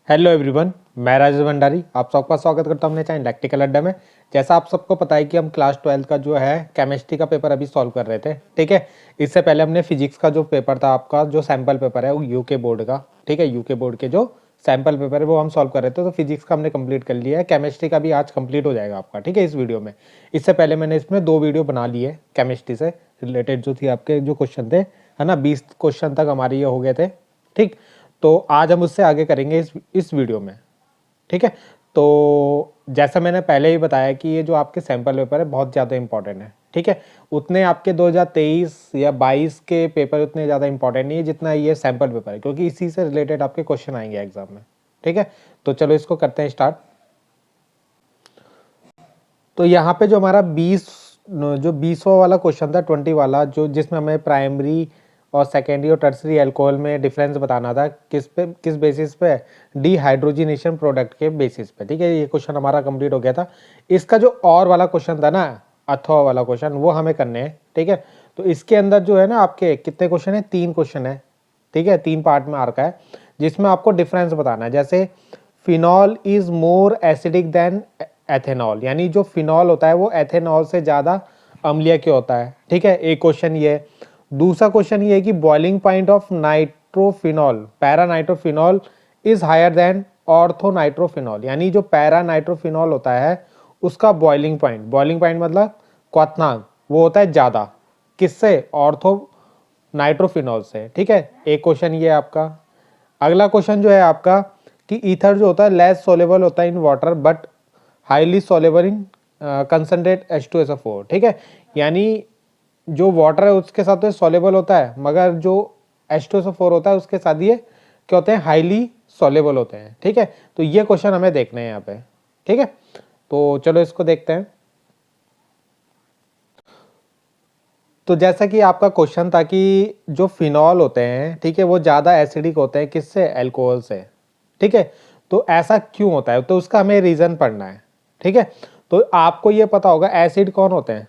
Hello everyone, मैं राजेश भंडारी आप सबका स्वागत करता हूं अपने चैनल इलेक्ट्रिकल अड्डा में। जैसा आप सबको पता है कि हम क्लास 12 का जो है केमिस्ट्री का पेपर अभी सॉल्व कर रहे थे, ठीक है। इससे पहले हमने फिजिक्स का जो पेपर था आपका, जो सैम्पल पेपर है वो यूके बोर्ड का, ठीक है, यूके बोर्ड के जो सैम्पल पेपर है वो हम सॉल्व कर रहे थे। तो फिजिक्स का हमने कंप्लीट कर लिया है, केमिस्ट्री का भी आज कंप्लीट हो जाएगा आपका, ठीक है, इस वीडियो में। इससे पहले मैंने इसमें 2 वीडियो बना लिए केमिस्ट्री से रिलेटेड, जो थी आपके जो क्वेश्चन थे, है ना, 20 क्वेश्चन तक हमारे ये हो गए थे, ठीक। तो आज हम उससे आगे करेंगे इस वीडियो में, ठीक है। तो जैसा मैंने पहले ही बताया कि ये जो आपके सैम्पल पेपर है बहुत ज़्यादा इंपॉर्टेंट है, ठीक है। उतने आपके 2023 या 22 के पेपर उतने ज़्यादा इंपॉर्टेंट नहीं है जितना ये सैम्पल पेपर है, क्योंकि इसी से रिलेटेड आपके क्वेश्चन आएंगे एग्जाम में, ठीक है। तो चलो इसको करते हैं स्टार्ट। तो यहाँ पे जो हमारा 20वां वाला क्वेश्चन था, 20 वाला, जो जिसमें हमें प्राइमरी और सेकेंडरी और टर्सरी अल्कोहल में डिफरेंस बताना था, किस बेसिस पे, डिहाइड्रोजिनेशन प्रोडक्ट के बेसिस पे, ठीक है। ये क्वेश्चन हमारा कंप्लीट हो गया था। इसका जो और वाला क्वेश्चन था ना, अथवा वाला क्वेश्चन, वो हमें करने हैं, ठीक है। तो इसके अंदर जो है ना आपके कितने क्वेश्चन है, 3 क्वेश्चन है, ठीक है, 3 पार्ट में आर का है, जिसमें आपको डिफरेंस बताना है। जैसे phenol is more acidic then ethanol, यानी जो फिनॉल होता है वो एथेनॉल से ज़्यादा अम्लीय क्यों होता है, ठीक है, एक क्वेश्चन ये है। दूसरा क्वेश्चन ये है कि boiling point of nitrophenol, para nitrophenol is higher than ortho nitrophenol, यानी जो पैरा नाइट्रोफिनॉल होता है उसका बॉइलिंग पॉइंट मतलब क्वथनांक, वो होता है ज़्यादा किससे, ऑर्थो नाइट्रोफिनॉल से, ठीक है। एक क्वेश्चन ये है आपका। अगला क्वेश्चन जो है आपका कि ईथर जो होता है लेस सोलेबल होता है in water but highly soluble in concentrate H2SO4, ठीक है। यानी जो वाटर है उसके साथ तो सोलेबल होता है, मगर जो H2SO4 होता है उसके साथ ये क्या होते हैं, हाईली सोलेबल होते हैं, ठीक है। तो ये क्वेश्चन हमें देखने हैं यहाँ पे, ठीक है। तो चलो इसको देखते हैं। तो जैसा कि आपका क्वेश्चन था कि जो फिनॉल होते हैं, ठीक है, वो ज़्यादा एसिडिक होते हैं किससे, अल्कोहल से, ठीक है। तो ऐसा क्यों होता है, तो उसका हमें रीज़न पढ़ना है, ठीक है। तो आपको ये पता होगा एसिड कौन होते हैं,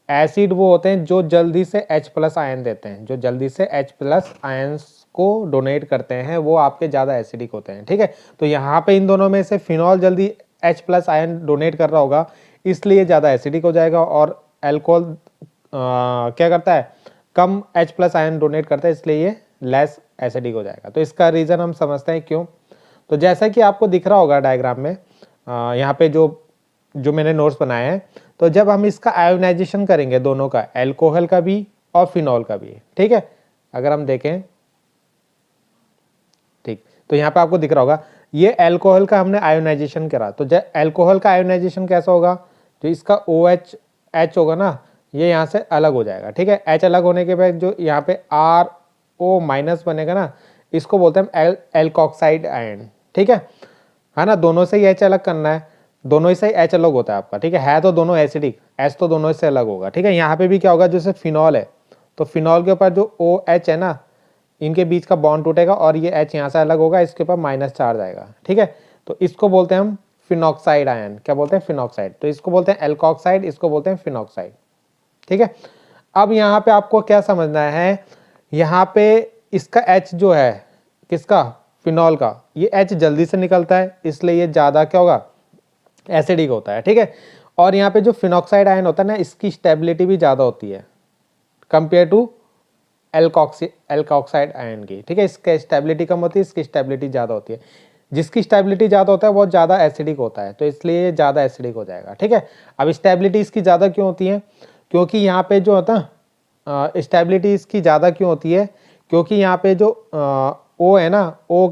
एसिड वो होते हैं जो जल्दी से H+ आयन देते हैं, जो जल्दी से H+ आयन्स को डोनेट करते हैं, वो आपके ज़्यादा एसिडिक होते हैं, ठीक है। तो यहाँ पे इन दोनों में से फिनॉल जल्दी H+ आयन डोनेट कर रहा होगा, इसलिए ज़्यादा एसिडिक हो जाएगा, और अल्कोहल क्या करता है, कम H+ आयन डोनेट करता है, इसलिए ये लेस एसिडिक हो जाएगा। तो इसका रीज़न हम समझते हैं क्यों। तो जैसा कि आपको दिख रहा होगा डायग्राम में, यहाँ पे जो मैंने नोट्स बनाए हैं, तो जब हम इसका आयोनाइजेशन करेंगे, दोनों का, अल्कोहल का भी और फिनॉल का भी, ठीक है, अगर हम देखें, ठीक, तो यहाँ पे आपको दिख रहा होगा ये अल्कोहल का हमने आयोनाइजेशन करा। तो जब अल्कोहल का आयोनाइजेशन कैसा होगा, जो इसका OH H होगा ना, ये यहाँ से अलग हो जाएगा, ठीक है। H अलग होने के बाद जो यहाँ पे RO- बनेगा ना, इसको बोलते हैं एल्कोक्साइड आयन, ठीक है ना। दोनों से ही H अलग करना है, दोनों ही से H अलग होता है आपका, ठीक है तो दोनों एसिडिक, H तो दोनों से अलग होगा, ठीक है। यहाँ पे भी क्या होगा, जैसे फिनॉल है तो फिनॉल के ऊपर जो OH है ना, इनके बीच का बॉन्ड टूटेगा और ये H यहाँ से अलग होगा, इसके ऊपर माइनस चार्ज आएगा, ठीक है। तो इसको बोलते हैं हम फिनॉक्साइड आयन, क्या बोलते हैं, फिनॉक्साइड। तो इसको बोलते हैं एल्कोक्साइड, इसको बोलते हैं फिनॉक्साइड, ठीक है। अब यहाँ पे आपको क्या समझना है, यहाँ पे इसका H जो है, किसका, फिनॉल का, ये H जल्दी से निकलता है, इसलिए ये ज़्यादा क्या होगा, एसिडिक होता है, ठीक है। और यहाँ पे जो फिनॉक्साइड आयन होता है ना, इसकी स्टेबिलिटी भी ज़्यादा होती है कंपेयर टू एल्कोक्साइड आयन की, ठीक है। इसकी स्टेबिलिटी कम होती है, इसकी स्टेबिलिटी ज़्यादा होती है। जिसकी स्टेबिलिटी ज़्यादा होता है वो ज़्यादा एसिडिक होता है, तो इसलिए ये ज़्यादा एसिडिक हो जाएगा, ठीक है। अब स्टेबिलिटी इसकी ज़्यादा क्यों होती है, क्योंकि यहाँ पे जो होता है स्टेबिलिटी इसकी ज़्यादा क्यों होती है, क्योंकि यहाँ पे जो O है ना, O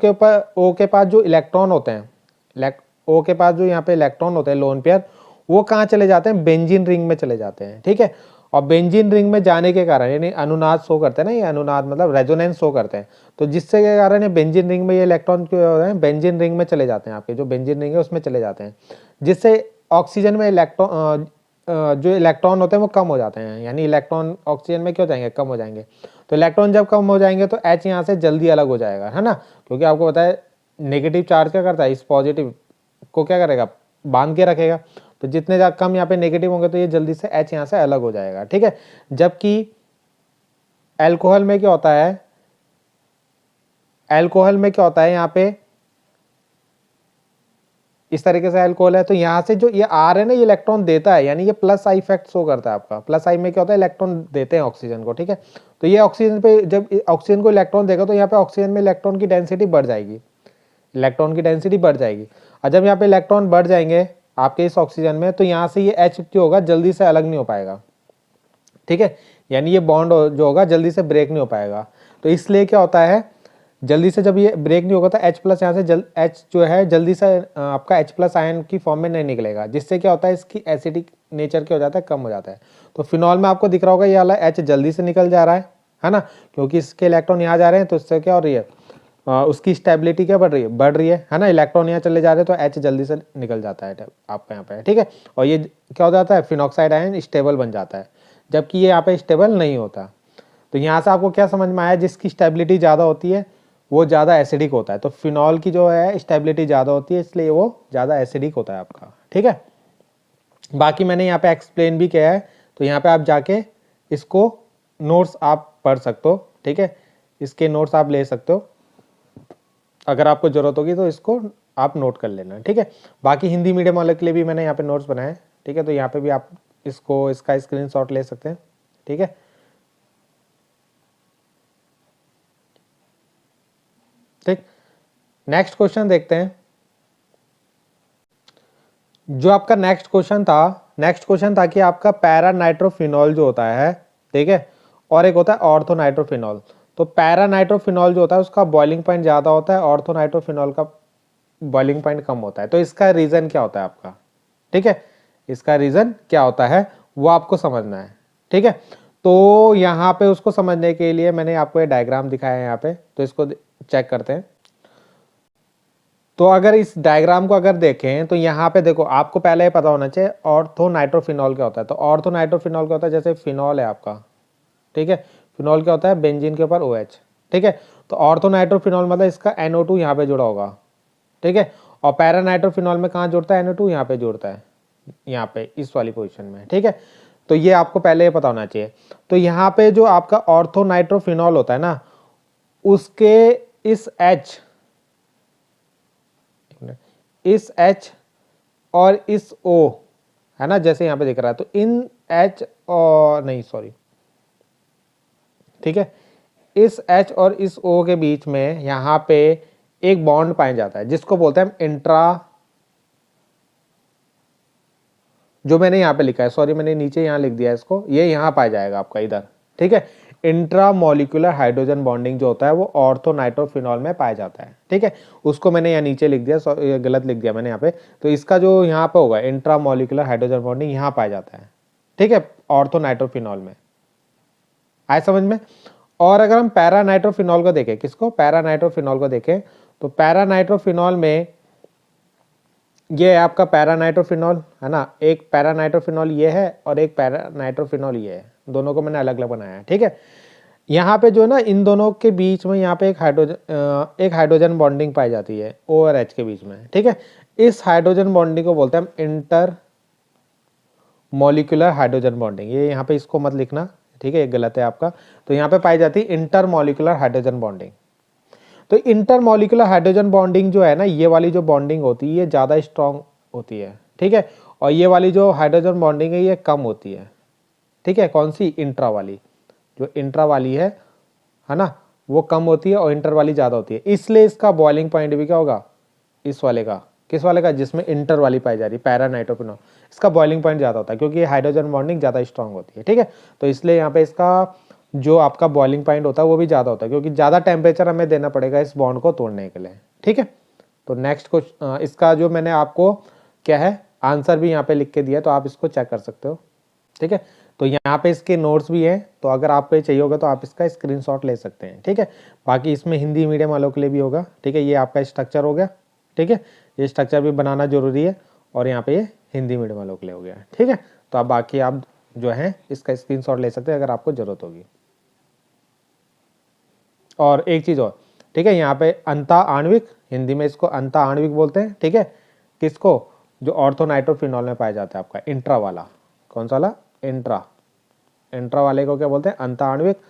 के पास जो इलेक्ट्रॉन होते हैं, O के पास जो यहाँ पे इलेक्ट्रॉन होते हैं, लोन पेयर, वो कहाँ चले जाते हैं, बेंजीन रिंग में चले जाते हैं, ठीक है। और बेंजीन रिंग में जाने के कारण, यानी अनुनाद शो करते हैं ना, ये अनुनाद मतलब रेजोनेंस शो करते हैं, तो जिससे के कारण ये बेंजीन रिंग में ये इलेक्ट्रॉन क्यों होते हैं, बेंजीन रिंग में चले जाते हैं, आपके जो बेंजीन रिंग है उसमें चले जाते हैं, जिससे ऑक्सीजन में जो इलेक्ट्रॉन होते हैं वो कम हो जाते हैं, यानी इलेक्ट्रॉन ऑक्सीजन में क्यों जाएंगे, कम हो जाएंगे। तो इलेक्ट्रॉन जब कम हो जाएंगे तो H यहाँ से जल्दी अलग हो जाएगा, है ना, क्योंकि आपको पता है नेगेटिव चार्ज क्या करता है, इस पॉजिटिव को क्या करेगा, बांध के रखेगा। तो जितने ज़्यादा कम यहाँ पे नेगेटिव होंगे तो ये जल्दी से H यहाँ से अलग हो जाएगा, ठीक है। जबकि अल्कोहल में क्या होता है, अल्कोहल में क्या होता है, यहाँ पे इस तरीके से अल्कोहल है, तो यहाँ से जो ये आर है ना, ये इलेक्ट्रॉन देता है, यानी ये प्लस आई इफेक्ट शो करता है आपका। प्लस आई में क्या होता है, इलेक्ट्रॉन देते हैं ऑक्सीजन को, ठीक है। तो ये ऑक्सीजन पे जब ऑक्सीजन को इलेक्ट्रॉन देगा तो यहाँ पे ऑक्सीजन में इलेक्ट्रॉन की डेंसिटी बढ़ जाएगी, इलेक्ट्रॉन की डेंसिटी बढ़ जाएगी। और जब यहाँ पे इलेक्ट्रॉन बढ़ जाएंगे आपके इस ऑक्सीजन में, तो यहाँ से ये एच जो होगा जल्दी से अलग नहीं हो पाएगा, ठीक है, यानी ये बॉन्ड जो होगा जल्दी से ब्रेक नहीं हो पाएगा। तो इसलिए क्या होता है, जल्दी से जब ये ब्रेक नहीं होगा तो H प्लस यहाँ से H जो है जल्दी से आपका H प्लस आयन की फॉर्म में नहीं निकलेगा, जिससे क्या होता है, इसकी एसिडिक नेचर क्या हो जाता है, कम हो जाता है। तो फिनॉल में आपको दिख रहा होगा ये वाला H जल्दी से निकल जा रहा है ना, क्योंकि इसके इलेक्ट्रॉन यहाँ जा रहे हैं, तो इससे क्या हो रही है, उसकी स्टेबिलिटी क्या बढ़ रही है ना, इलेक्ट्रॉन यहाँ चले जा रहे हैं तो H जल्दी से निकल जाता है आपका यहाँ पे, ठीक है। और ये क्या हो जाता है, फिनॉक्साइड आयन स्टेबल बन जाता है, जबकि ये यहाँ पे स्टेबल नहीं होता। तो यहाँ से आपको क्या समझ में आया, जिसकी स्टेबिलिटी ज़्यादा होती है वो ज़्यादा एसिडिक होता है। तो फिनॉल की जो है स्टेबिलिटी ज़्यादा होती है, इसलिए वो ज़्यादा एसिडिक होता है आपका, ठीक है। बाकी मैंने यहाँ पे एक्सप्लेन भी किया है, तो यहाँ पे आप जाके इसको नोट्स आप पढ़ सकते हो, ठीक है, इसके नोट्स आप ले सकते हो, अगर आपको ज़रूरत होगी तो इसको आप नोट कर लेना, ठीक है। बाकी हिंदी मीडियम वाले के लिए भी मैंने यहाँ पे नोट्स बनाए, ठीक है, तो यहाँ पे भी आप इसका स्क्रीनशॉट ले सकते हैं, ठीक है। ठीक, नेक्स्ट क्वेश्चन देखते हैं। जो आपका नेक्स्ट क्वेश्चन था कि आपका पैरा नाइट्रोफिनॉल जो होता है, ठीक है, और एक होता है ऑर्थो नाइट्रोफिनॉल। तो पैरा नाइट्रोफिनॉल जो होता है उसका बॉइलिंग पॉइंट ज़्यादा होता है, ऑर्थो नाइट्रोफिनॉल का बॉइलिंग पॉइंट कम होता है। तो इसका रीज़न क्या होता है आपका, ठीक है, इसका रीज़न क्या होता है वो आपको समझना है, ठीक है। तो यहाँ पे उसको समझने के लिए मैंने आपको ये डायग्राम दिखाया है यहाँ पे, तो इसको चेक करते हैं। तो अगर इस डायग्राम को अगर देखें तो यहाँ पे देखो, आपको पहले ही पता होना चाहिए ऑर्थो नाइट्रोफिनॉल क्या होता है। तो ऑर्थो नाइट्रोफिनॉल क्या होता है, जैसे फिनॉल है आपका, ठीक है, फिनॉल क्या होता है, बेंजीन के ऊपर OH, ठीक है। तो ऑर्थो नाइट्रोफिनॉल मतलब इसका NO2 यहाँ पे जुड़ा होगा, ठीक है। और पैरा नाइट्रोफिनॉल में कहाँ जुड़ता है, NO2 यहाँ पे जुड़ता है, यहाँ पे इस वाली पोजिशन में, ठीक है। तो ये आपको पहले ही पता होना चाहिए। तो यहाँ पे जो आपका ऑर्थो नाइट्रोफिनॉल होता है ना, उसके इस H और इस O है ना, जैसे यहाँ पे दिख रहा है, तो इन H और नहीं सॉरी, ठीक है, इस H और इस O के बीच में यहाँ पे एक बॉन्ड पाया जाता है जिसको बोलते हैं इंट्रा, जो मैंने यहाँ पे लिखा है, सॉरी मैंने नीचे यहाँ लिख दिया है इसको, ये यहाँ पाया जाएगा आपका इधर, ठीक है। इंट्रामोलिकुलर हाइड्रोजन बॉन्डिंग जो होता है वो ऑर्थो नाइट्रोफिनॉल में पाया जाता है, ठीक है। उसको मैंने यहाँ नीचे लिख दिया, गलत लिख दिया मैंने यहाँ पे। तो इसका जो यहाँ पे होगा इंट्रामोलिकुलर हाइड्रोजन बॉन्डिंग यहाँ पाया जाता है, ठीक है, ऑर्थो नाइट्रोफिनॉल में, आए समझ में। और अगर हम पैरा नाइट्रोफिनॉल को देखें, किसको, पैरा नाइट्रोफिनॉल को देखें, तो पैरा नाइट्रोफिनॉल में ये है आपका पैरा नाइट्रोफिनॉल, है ना, एक पैरा नाइट्रोफिनॉल ये है और एक पैरा नाइट्रोफिनॉल ये है, दोनों को मैंने अलग अलग बनाया है, ठीक है। यहाँ पे जो है ना, इन दोनों के बीच में यहाँ पे एक हाइड्रोजन बॉन्डिंग पाई जाती है O और H के बीच में, ठीक है। इस हाइड्रोजन बॉन्डिंग को बोलते हैं हम इंटर मॉलिक्यूलर हाइड्रोजन बॉन्डिंग। ये यहाँ पे इसको मत लिखना, ठीक है, ये गलत है आपका। तो यहाँ पे पाई जाती है इंटर मॉलिक्यूलर हाइड्रोजन बॉन्डिंग। तो इंटर मॉलिक्यूलर हाइड्रोजन बॉन्डिंग जो है ना, ये वाली जो बॉन्डिंग होती है ये ज़्यादा स्ट्रॉन्ग होती है, ठीक है। और ये वाली जो हाइड्रोजन बॉन्डिंग है ये कम होती है, ठीक है। कौन सी, इंट्रा वाली, जो इंट्रा वाली है ना, वो कम होती है और इंटर वाली ज़्यादा होती है। इसलिए इसका बॉइलिंग पॉइंट भी क्या होगा, इस वाले का, किस वाले का, जिसमें इंटर वाली पाई जा रही है पैरा नाइट्रोफिनॉल, इसका बॉइलिंग पॉइंट ज़्यादा होता है क्योंकि ये हाइड्रोजन बॉन्डिंग ज़्यादा स्ट्रॉन्ग होती है, ठीक है। तो इसलिए यहाँ पे इसका जो आपका बॉइलिंग पॉइंट होता है वो भी ज़्यादा होता है, क्योंकि ज़्यादा टेम्परेचर हमें देना पड़ेगा इस बॉन्ड को तोड़ने के लिए, ठीक है। तो नेक्स्ट क्वेश्चन, इसका जो मैंने आपको क्या है आंसर भी यहाँ पे लिख के दिया, तो आप इसको चेक कर सकते हो, ठीक है। तो यहाँ पे इसके नोट्स भी हैं, तो अगर आपको ये चाहिए होगा तो आप इसका स्क्रीनशॉट ले सकते हैं, ठीक है। बाकी इसमें हिंदी मीडियम वालों के लिए भी होगा, ठीक है। ये आपका स्ट्रक्चर हो गया, ठीक है, ये स्ट्रक्चर भी बनाना जरूरी है, और यहाँ पे ये हिंदी मीडियम वालों के लिए हो गया, ठीक है। तो आप बाकी आप जो है इसका स्क्रीनशॉट ले सकते हैं अगर आपको जरूरत होगी। और एक चीज़ और, ठीक है, यहाँ पे अंता आणविक, हिंदी में इसको अंता आणविक बोलते हैं, ठीक है, किसको, जो ऑर्थो नाइट्रोफिनॉल में पाया जाता है आपका इंट्रा वाला, कौन सा वाला, इंट्रा वाले को क्या बोलते हैं, अंतर आणविक।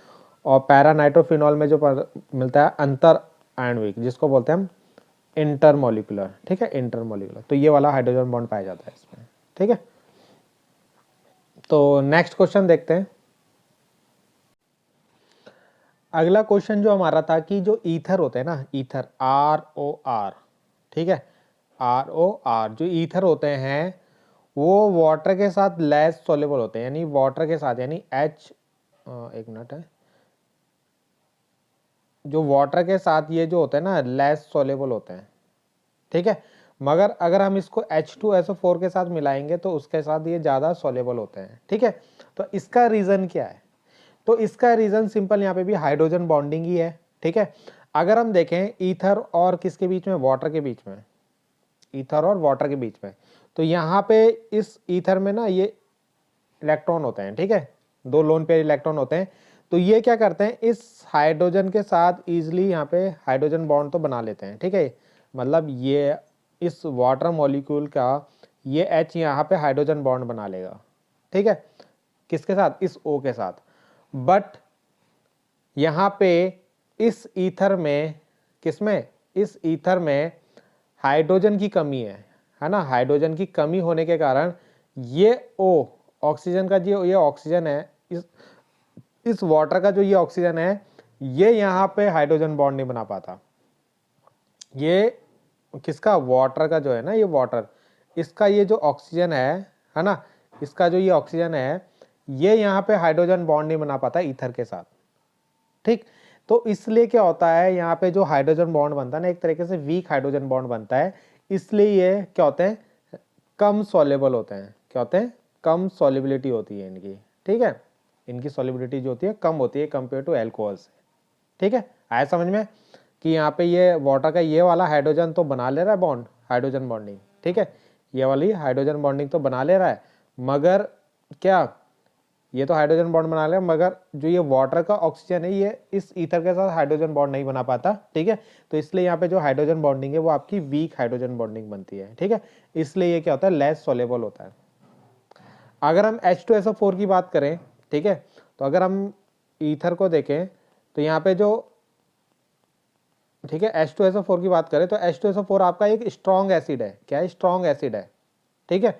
और पैरा नाइट्रोफिनॉल में जो मिलता है अंतर आणविक, जिसको बोलते हैं हम इंटरमोलिकुलर, ठीक है, इंटरमोलिकुलर। तो ये वाला हाइड्रोजन बॉन्ड पाया जाता है इसमें, ठीक है। तो नेक्स्ट क्वेश्चन देखते हैं। अगला क्वेश्चन जो हमारा था कि जो ईथर होते हैं ना, ईथर, ROR, ठीक है, ROR, जो ईथर होते हैं वो वाटर के साथ लेस सोल्युबल होते हैं, यानी वाटर के साथ, यानी H, एक मिनट है, जो वाटर के साथ ये जो होते हैं ना लेस सोल्युबल होते हैं, ठीक है। मगर अगर हम इसको H2SO4 के साथ मिलाएंगे तो उसके साथ ये ज़्यादा सोल्युबल होते हैं, ठीक है। तो इसका रीज़न क्या है? तो इसका रीज़न सिंपल, यहाँ पे भी हाइड्रोजन बॉन्डिंग ही है, ठीक है। अगर हम देखें ईथर और किसके बीच में, वाटर के बीच में, ईथर और वाटर के बीच में, तो यहाँ पे इस ईथर में ना ये इलेक्ट्रॉन होते हैं, ठीक है, 2 लोन पेयर इलेक्ट्रॉन होते हैं। तो ये क्या करते हैं, इस हाइड्रोजन के साथ इजीली यहाँ पे हाइड्रोजन बॉन्ड तो बना लेते हैं, ठीक है। मतलब ये इस वाटर मॉलिक्यूल का ये H यहाँ पे हाइड्रोजन बॉन्ड बना लेगा, ठीक है, किसके साथ, इस O के साथ। बट यहाँ पे इस ईथर में, किसमें, इस ईथर में हाइड्रोजन की कमी है ना। हाइड्रोजन की कमी होने के कारण ये O, ऑक्सीजन का जो ये ऑक्सीजन है, इस वाटर का जो ये ऑक्सीजन है, ये यहाँ पे हाइड्रोजन बॉन्ड नहीं बना पाता। ये किसका, वाटर का जो है ना, ये वाटर, इसका ये जो ऑक्सीजन है ना, इसका जो ये ऑक्सीजन है, ये यहाँ पे हाइड्रोजन बॉन्ड नहीं बना पाता ईथर के साथ, ठीक। तो इसलिए क्या होता है, यहाँ पे जो हाइड्रोजन बॉन्ड बनता है ना, एक तरीके से वीक हाइड्रोजन बॉन्ड बनता है। इसलिए ये क्या होते हैं, कम सॉल्युबल होते हैं। क्या होते हैं, कम सॉल्युबिलिटी होती है इनकी, ठीक है। इनकी सॉल्युबिलिटी जो होती है कम होती है कंपेयर टू एल्कोहल से, ठीक है। आया समझ में कि यहाँ पे ये वाटर का ये वाला हाइड्रोजन तो बना ले रहा है बॉन्ड, हाइड्रोजन बॉन्डिंग, ठीक है, ये वाली हाइड्रोजन बॉन्डिंग तो बना ले रहा है, मगर क्या, ये तो हाइड्रोजन बॉन्ड बना लिया, मगर जो ये वाटर का ऑक्सीजन है ये इस ईथर के साथ हाइड्रोजन बॉन्ड नहीं बना पाता, ठीक है। तो इसलिए यहाँ पे जो हाइड्रोजन बॉन्डिंग है वो आपकी वीक हाइड्रोजन बॉन्डिंग बनती है, ठीक है। इसलिए ये क्या होता है, लेस सोलेबल होता है। अगर हम H2SO4 की बात करें, ठीक है, तो अगर हम ईथर को देखें तो यहाँ पे जो, ठीक है, H2SO4 की बात करें तो H2SO4 आपका एक स्ट्रॉन्ग एसिड है। क्या है, स्ट्रॉन्ग एसिड है, ठीक है,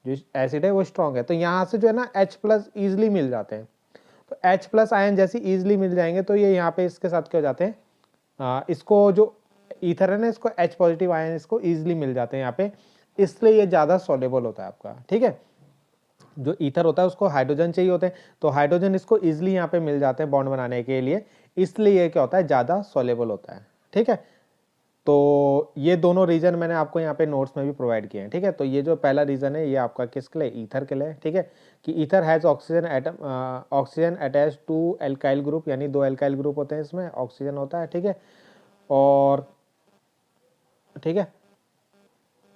जो एसिड है वो स्ट्रॉन्ग है। तो यहाँ से जो है ना H+ ईजिली मिल जाते हैं। तो H+ आयन जैसे ईजिली मिल जाएंगे तो ये यहाँ पे इसके साथ क्या हो जाते हैं, इसको जो ईथर है ना, इसको H+ आयन इसको ईजिली मिल जाते हैं यहाँ पे, इसलिए ये ज़्यादा सॉल्युबल होता है आपका, ठीक है। जो ईथर होता है उसको हाइड्रोजन चाहिए होते हैं, तो हाइड्रोजन इसको इजिली यहाँ पे मिल जाते हैं बॉन्ड बनाने के लिए, इसलिए ये क्या होता है, ज़्यादा सॉल्युबल होता है, ठीक है। तो ये दोनों रीजन मैंने आपको यहाँ पे नोट्स में भी प्रोवाइड किए हैं, ठीक है। तो ये जो पहला रीजन है ये आपका किसके लिए, ईथर के लिए, ठीक है, कि ether has oxygen atom, oxygen attach to alkyl group, यानी 2 एल्काइल ग्रुप होते हैं, इसमें ऑक्सीजन होता है, ठीक है। और ठीक है,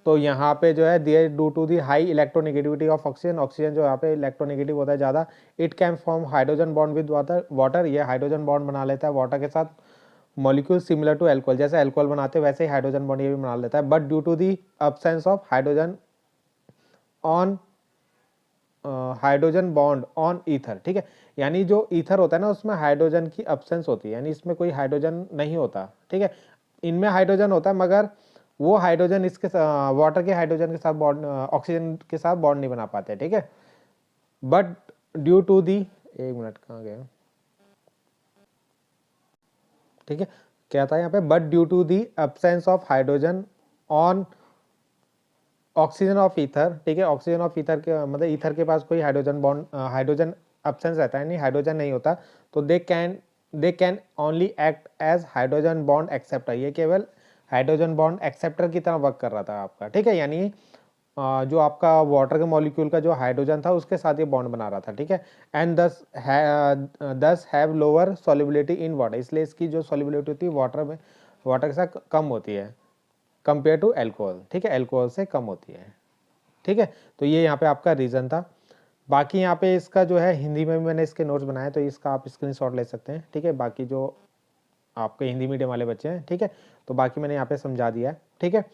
तो यहाँ पे जो है there due to the high electronegativity of oxygen, oxygen जो यहाँ पे इलेक्ट्रोनेगेटिव होता है ज़्यादा, it can form hydrogen bond with water, ये हाइड्रोजन बॉन्ड बना लेता है वाटर के साथ, मॉलिक्यूल सिमिलर टू एल्कोहल, जैसे एल्कोहल बनाते हैं वैसे ही हाइड्रोजन बॉन्ड ये भी बना लेता है। But due to the absence of hydrogen bond on ether, ठीक है, यानी जो ईथर होता है ना उसमें हाइड्रोजन की अब्सेंस होती है, यानी इसमें कोई हाइड्रोजन नहीं होता, ठीक है। इनमें हाइड्रोजन होता है मगर वो हाइड्रोजन इसके वाटर के हाइड्रोजन के साथ बॉन्ड, ऑक्सीजन के साथ बॉन्ड नहीं बना पाते, ठीक है। बट ड्यू टू दी, एक मिनट कहाँ गया, ठीक है, क्या था यहाँ पे, but due to the absence of hydrogen on oxygen of ether, ठीक है, ऑक्सीजन ऑफ ईथर के मतलब ईथर के पास कोई हाइड्रोजन बॉन्ड, हाइड्रोजन एब्सेंस रहता है, नहीं हाइड्रोजन नहीं होता, तो they can only act as hydrogen bond acceptor, ये केवल हाइड्रोजन बॉन्ड एक्सेप्टर की तरह वर्क कर रहा था आपका, ठीक है। यानी जो आपका वाटर के मॉलिक्यूल का जो हाइड्रोजन था उसके साथ ये बॉन्ड बना रहा था, ठीक है। एंड दस have lower solubility in water, इसलिए इसकी जो सॉल्युबिलिटी होती है वाटर के साथ कम होती है कंपेयर टू एल्कोहल, ठीक है, एल्कोहल से कम होती है, ठीक है। तो ये यहाँ पे आपका रीज़न था। बाकी यहाँ पे इसका जो है हिंदी में भी मैंने इसके नोट्स बनाए, तो इसका आप स्क्रीनशॉट ले सकते हैं, ठीक है। बाकी जो आपके हिंदी मीडियम वाले बच्चे हैं, ठीक है, तो बाकी मैंने यहाँ पे समझा दिया है, ठीक है।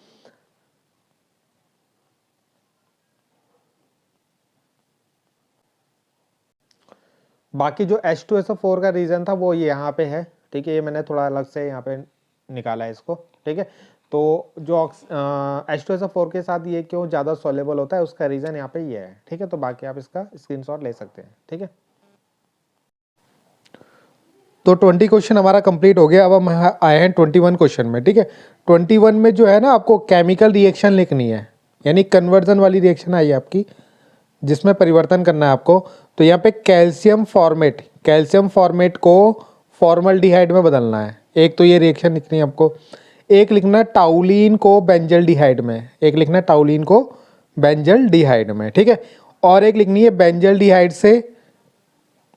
बाकी जो H2SO4 का रीज़न था वो ये यहाँ पे है, ठीक है, ये मैंने थोड़ा अलग से यहाँ पे निकाला है इसको, ठीक है। तो जो H2SO4 के साथ ये क्यों ज़्यादा सॉल्युबल होता है उसका रीज़न यहाँ पे ये है, ठीक है। तो बाकी आप इसका स्क्रीनशॉट ले सकते हैं, ठीक है। तो 20 क्वेश्चन हमारा कंप्लीट हो गया। अब हम आए हैं 21 क्वेश्चन में, ठीक है। 21 में जो है ना आपको केमिकल रिएक्शन लिखनी है, यानी कन्वर्जन वाली रिएक्शन आई है आपकी, जिसमें परिवर्तन करना है आपको। तो यहाँ पे कैल्शियम फॉर्मेट को फॉर्मल्डिहाइड में बदलना है। एक तो ये रिएक्शन लिखनी है आपको। एक लिखना है टाउलिन को बेंजल्डिहाइड में, एक लिखना है टाउलिन को बेंजल्डिहाइड में, ठीक है। और एक लिखनी है बेंजल्डिहाइड से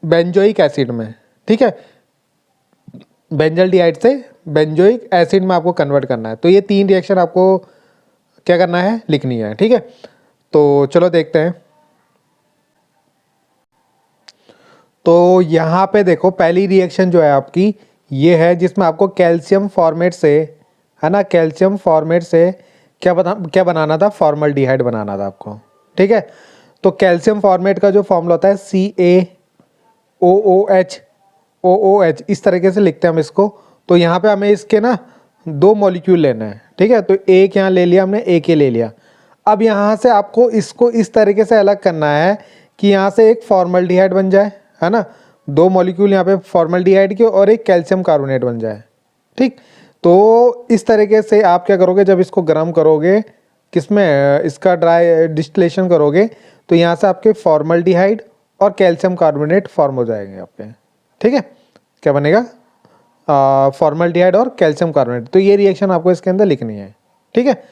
बेंजोइक एसिड में, ठीक है। बेंजल्डिहाइड से बेंजोइक एसिड में आपको कन्वर्ट करना है। तो ये 3 रिएक्शन आपको क्या करना है, लिखनी है, ठीक है। तो चलो देखते हैं। तो यहाँ पे देखो पहली रिएक्शन जो है आपकी ये है, जिसमें आपको कैल्शियम फॉर्मेट से, है ना, कैल्शियम फॉर्मेट से क्या बनाना था, फॉर्मल्डिहाइड बनाना था आपको, ठीक है। तो कैल्शियम फॉर्मेट का जो फॉर्मूला होता है CaOOH, इस तरीके से लिखते हैं हम इसको। तो यहाँ पे हमें इसके ना 2 मॉलिक्यूल लेना है, ठीक है। तो एक यहाँ ले लिया हमने, एक ये ले लिया। अब यहाँ से आपको इसको इस तरीके से अलग करना है कि यहाँ से एक फॉर्मल्डिहाइड बन जाए, है ना, 2 मॉलिक्यूल यहाँ पे फॉर्मल्डिहाइड के और एक कैल्शियम कार्बोनेट बन जाए, ठीक। तो इस तरीके से आप क्या करोगे, जब इसको गर्म करोगे, किसमें, इसका ड्राई डिस्टिलेशन करोगे, तो यहाँ से आपके फॉर्मल्डिहाइड और कैल्शियम कार्बोनेट फॉर्म हो जाएंगे आपके, ठीक है। क्या बनेगा, फॉर्मल्डिहाइड और कैल्शियम कार्बोनेट। तो ये रिएक्शन आपको इसके अंदर लिखनी है, ठीक है।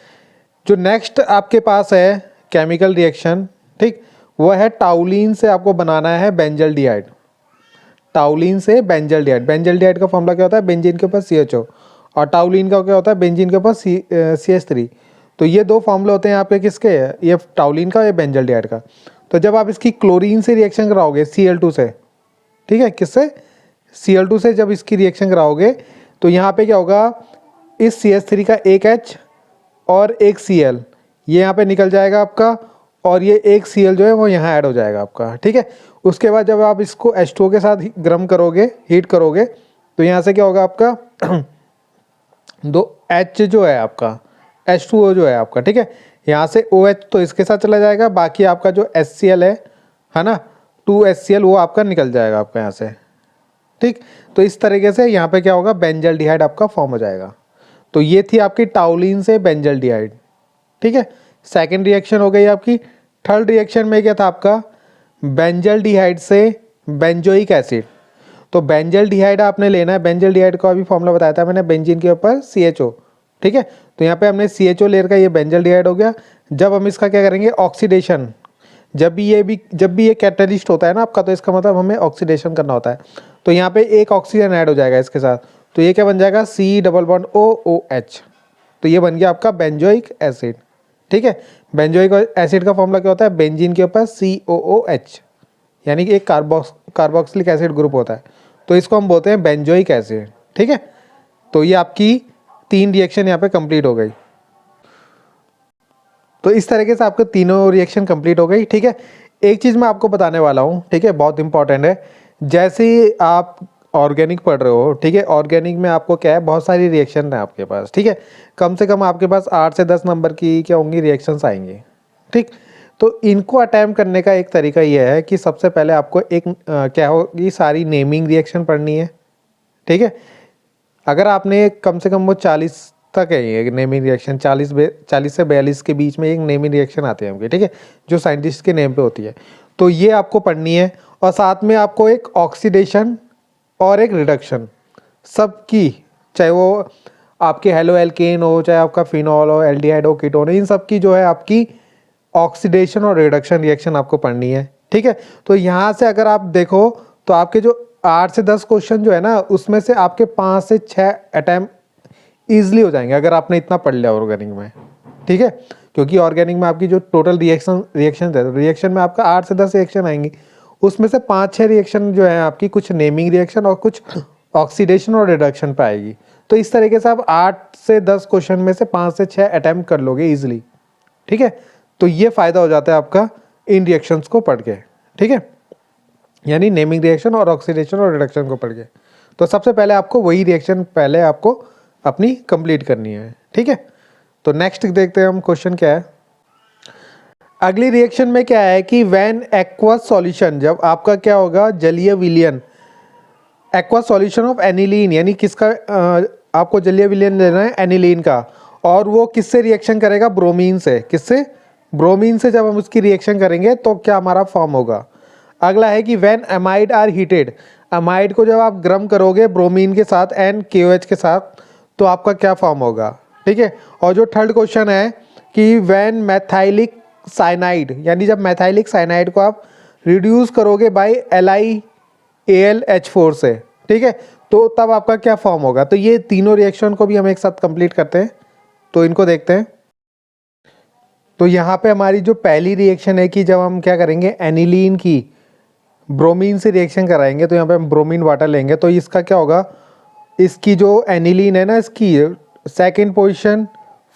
जो नेक्स्ट आपके पास है केमिकल रिएक्शन, ठीक, वो है टाउलिन से आपको बनाना है बेंजल्डिहाइड। टाउलिन से बेंजल्डिहाइड, बेंजल्डिहाइड का फॉर्मूला क्या होता है, बेंजीन के ऊपर CHO, और टाउलिन का क्या होता है, बेंजीन के ऊपर CH3। तो ये 2 फॉर्मूले होते हैं आपके, किसके, ये टाउलिन का, ये बेंजल्डिहाइड का। तो जब आप इसकी क्लोरीन से रिएक्शन कराओगे Cl2 से, ठीक है, किससे, Cl2 से जब इसकी रिएक्शन कराओगे, तो यहाँ पे क्या होगा, इस CH3 का एक H और एक Cl ये यहाँ पे निकल जाएगा आपका, और ये एक Cl जो है वो यहाँ ऐड हो जाएगा आपका, ठीक है। उसके बाद जब आप इसको H2O के साथ गर्म करोगे, हीट करोगे, तो यहाँ से क्या होगा आपका 2 H जो है आपका, H2O जो है आपका, ठीक है। यहाँ से OH तो इसके साथ चला जाएगा, बाकी आपका जो HCl है ना, 2HCl वो आपका निकल जाएगा आपका यहाँ से, ठीक। तो इस तरीके से यहाँ पे क्या होगा, बेंजल्डिहाइड आपका फॉर्म हो जाएगा। तो ये थी आपकी टाउलिन से बेंजल्डिहाइड, ठीक है। सेकंड रिएक्शन हो गई आपकी। थर्ड रिएक्शन में क्या था आपका, बेंजल्डिहाइड से बेंजोइक एसिड। तो बेंजल्डिहाइड आपने लेना है, बेंजल्डिहाइड का अभी फॉर्मूला बताया था मैंने, बेंजीन के ऊपर CHO, ठीक है। तो यहाँ पे हमने CHO लेयर का ये बेंजल्डिहाइड हो गया। जब हम इसका क्या करेंगे, ऑक्सीडेशन, जब भी ये कैटलिस्ट होता है ना आपका, तो इसका मतलब हमें ऑक्सीडेशन करना होता है। तो यहाँ पे एक ऑक्सीजन ऐड हो जाएगा इसके साथ, तो ये क्या बन जाएगा, C+OOH। तो ये बन गया आपका बेंजोइक एसिड, ठीक है। बेंजोइक एसिड का फॉर्मूला क्या होता है, बेंजीन के ऊपर COOH, यानी कि एक कार्बोक्सिलिक एसिड ग्रुप होता है। तो इसको हम बोलते हैं बेंजोइक एसिड, ठीक है। तो ये आपकी 3 रिएक्शन यहाँ पे कंप्लीट हो गई। तो इस तरीके से आपके तीनों रिएक्शन कंप्लीट हो गई, ठीक है। एक चीज़ मैं आपको बताने वाला हूँ, ठीक है, बहुत इंपॉर्टेंट है। जैसे ही आप ऑर्गेनिक पढ़ रहे हो, ठीक है, ऑर्गेनिक में आपको क्या है, बहुत सारी रिएक्शन है आपके पास, ठीक है। कम से कम आपके पास 8 से 10 नंबर की क्या होंगी, रिएक्शंस आएंगी, ठीक। तो इनको अटैम्प्ट करने का एक तरीका ये है कि सबसे पहले आपको एक क्या होगी, सारी नेमिंग रिएक्शन पढ़नी है, ठीक है। अगर आपने कम से कम वो 40 तक है ये नेमिंग रिएक्शन, 40 से 42 के बीच में एक नेमिंग रिएक्शन आती है हमके, ठीक है, जो साइंटिस्ट के नेम पे होती है। तो ये आपको पढ़नी है, और साथ में आपको एक ऑक्सीडेशन और एक रिडक्शन सबकी, चाहे वो आपके हेलो एल्केन हो, चाहे आपका फिनॉल हो, एल्डिहाइड हो, कीटोन, इन सब की जो है आपकी ऑक्सीडेशन और रिडक्शन रिएक्शन आपको पढ़नी है, ठीक है। तो यहाँ से अगर आप देखो तो आपके जो 8 से 10 क्वेश्चन जो है ना, उसमें से आपके 5 से 6 अटैम्प्ट ईजिली हो जाएंगे अगर आपने इतना पढ़ लिया ऑर्गेनिक में, ठीक है। क्योंकि ऑर्गेनिक में आपकी जो टोटल रिएक्शन है, तो रिएक्शन में आपका 8 से 10 रिएक्शन आएंगी, उसमें से 5-6 रिएक्शन जो है आपकी कुछ नेमिंग रिएक्शन और कुछ ऑक्सीडेशन और रिडक्शन पे आएगी। तो इस तरीके से आप 8 से 10 क्वेश्चन में से 5 से 6 अटैम्प्ट कर लोगे ईजिली, ठीक है। तो ये फ़ायदा हो जाता है आपका इन रिएक्शंस को पढ़ के, ठीक है, यानी नेमिंग रिएक्शन और ऑक्सीडेशन और रिडक्शन को पढ़ के। तो सबसे पहले आपको वही रिएक्शन पहले आपको अपनी कंप्लीट करनी है, ठीक है। तो नेक्स्ट देखते हैं हम क्वेश्चन क्या है। अगली रिएक्शन में क्या है कि व्हेन एक्वस सॉल्यूशन, जब आपका क्या होगा जलीय विलयन, एक्वस सॉल्यूशन ऑफ एनिलीन, यानी किसका आपको जलीय विलयन लेना है एनिलीन का, और वो किससे रिएक्शन करेगा ब्रोमीन से, किससे ब्रोमीन से जब हम उसकी रिएक्शन करेंगे तो क्या हमारा फॉर्म होगा। अगला है कि when amide are heated, amide को जब आप गर्म करोगे ब्रोमीन के साथ एंड KOH के साथ तो आपका क्या फॉर्म होगा, ठीक है। और जो थर्ड क्वेश्चन है कि व्हेन मैथाइलिक साइनाइड, यानी जब मैथाइलिक साइनाइड को आप रिड्यूस करोगे बाय LiAlH4 से, ठीक है, तो तब आपका क्या फॉर्म होगा। तो ये तीनों रिएक्शन को भी हम एक साथ कंप्लीट करते हैं, तो इनको देखते हैं। तो यहाँ पे हमारी जो पहली रिएक्शन है कि जब हम क्या करेंगे एनिलीन की ब्रोमीन से रिएक्शन कराएंगे, तो यहाँ पे हम ब्रोमीन वाटर लेंगे, तो इसका क्या होगा, इसकी जो एनिलीन है ना, इसकी सेकंड पोजीशन,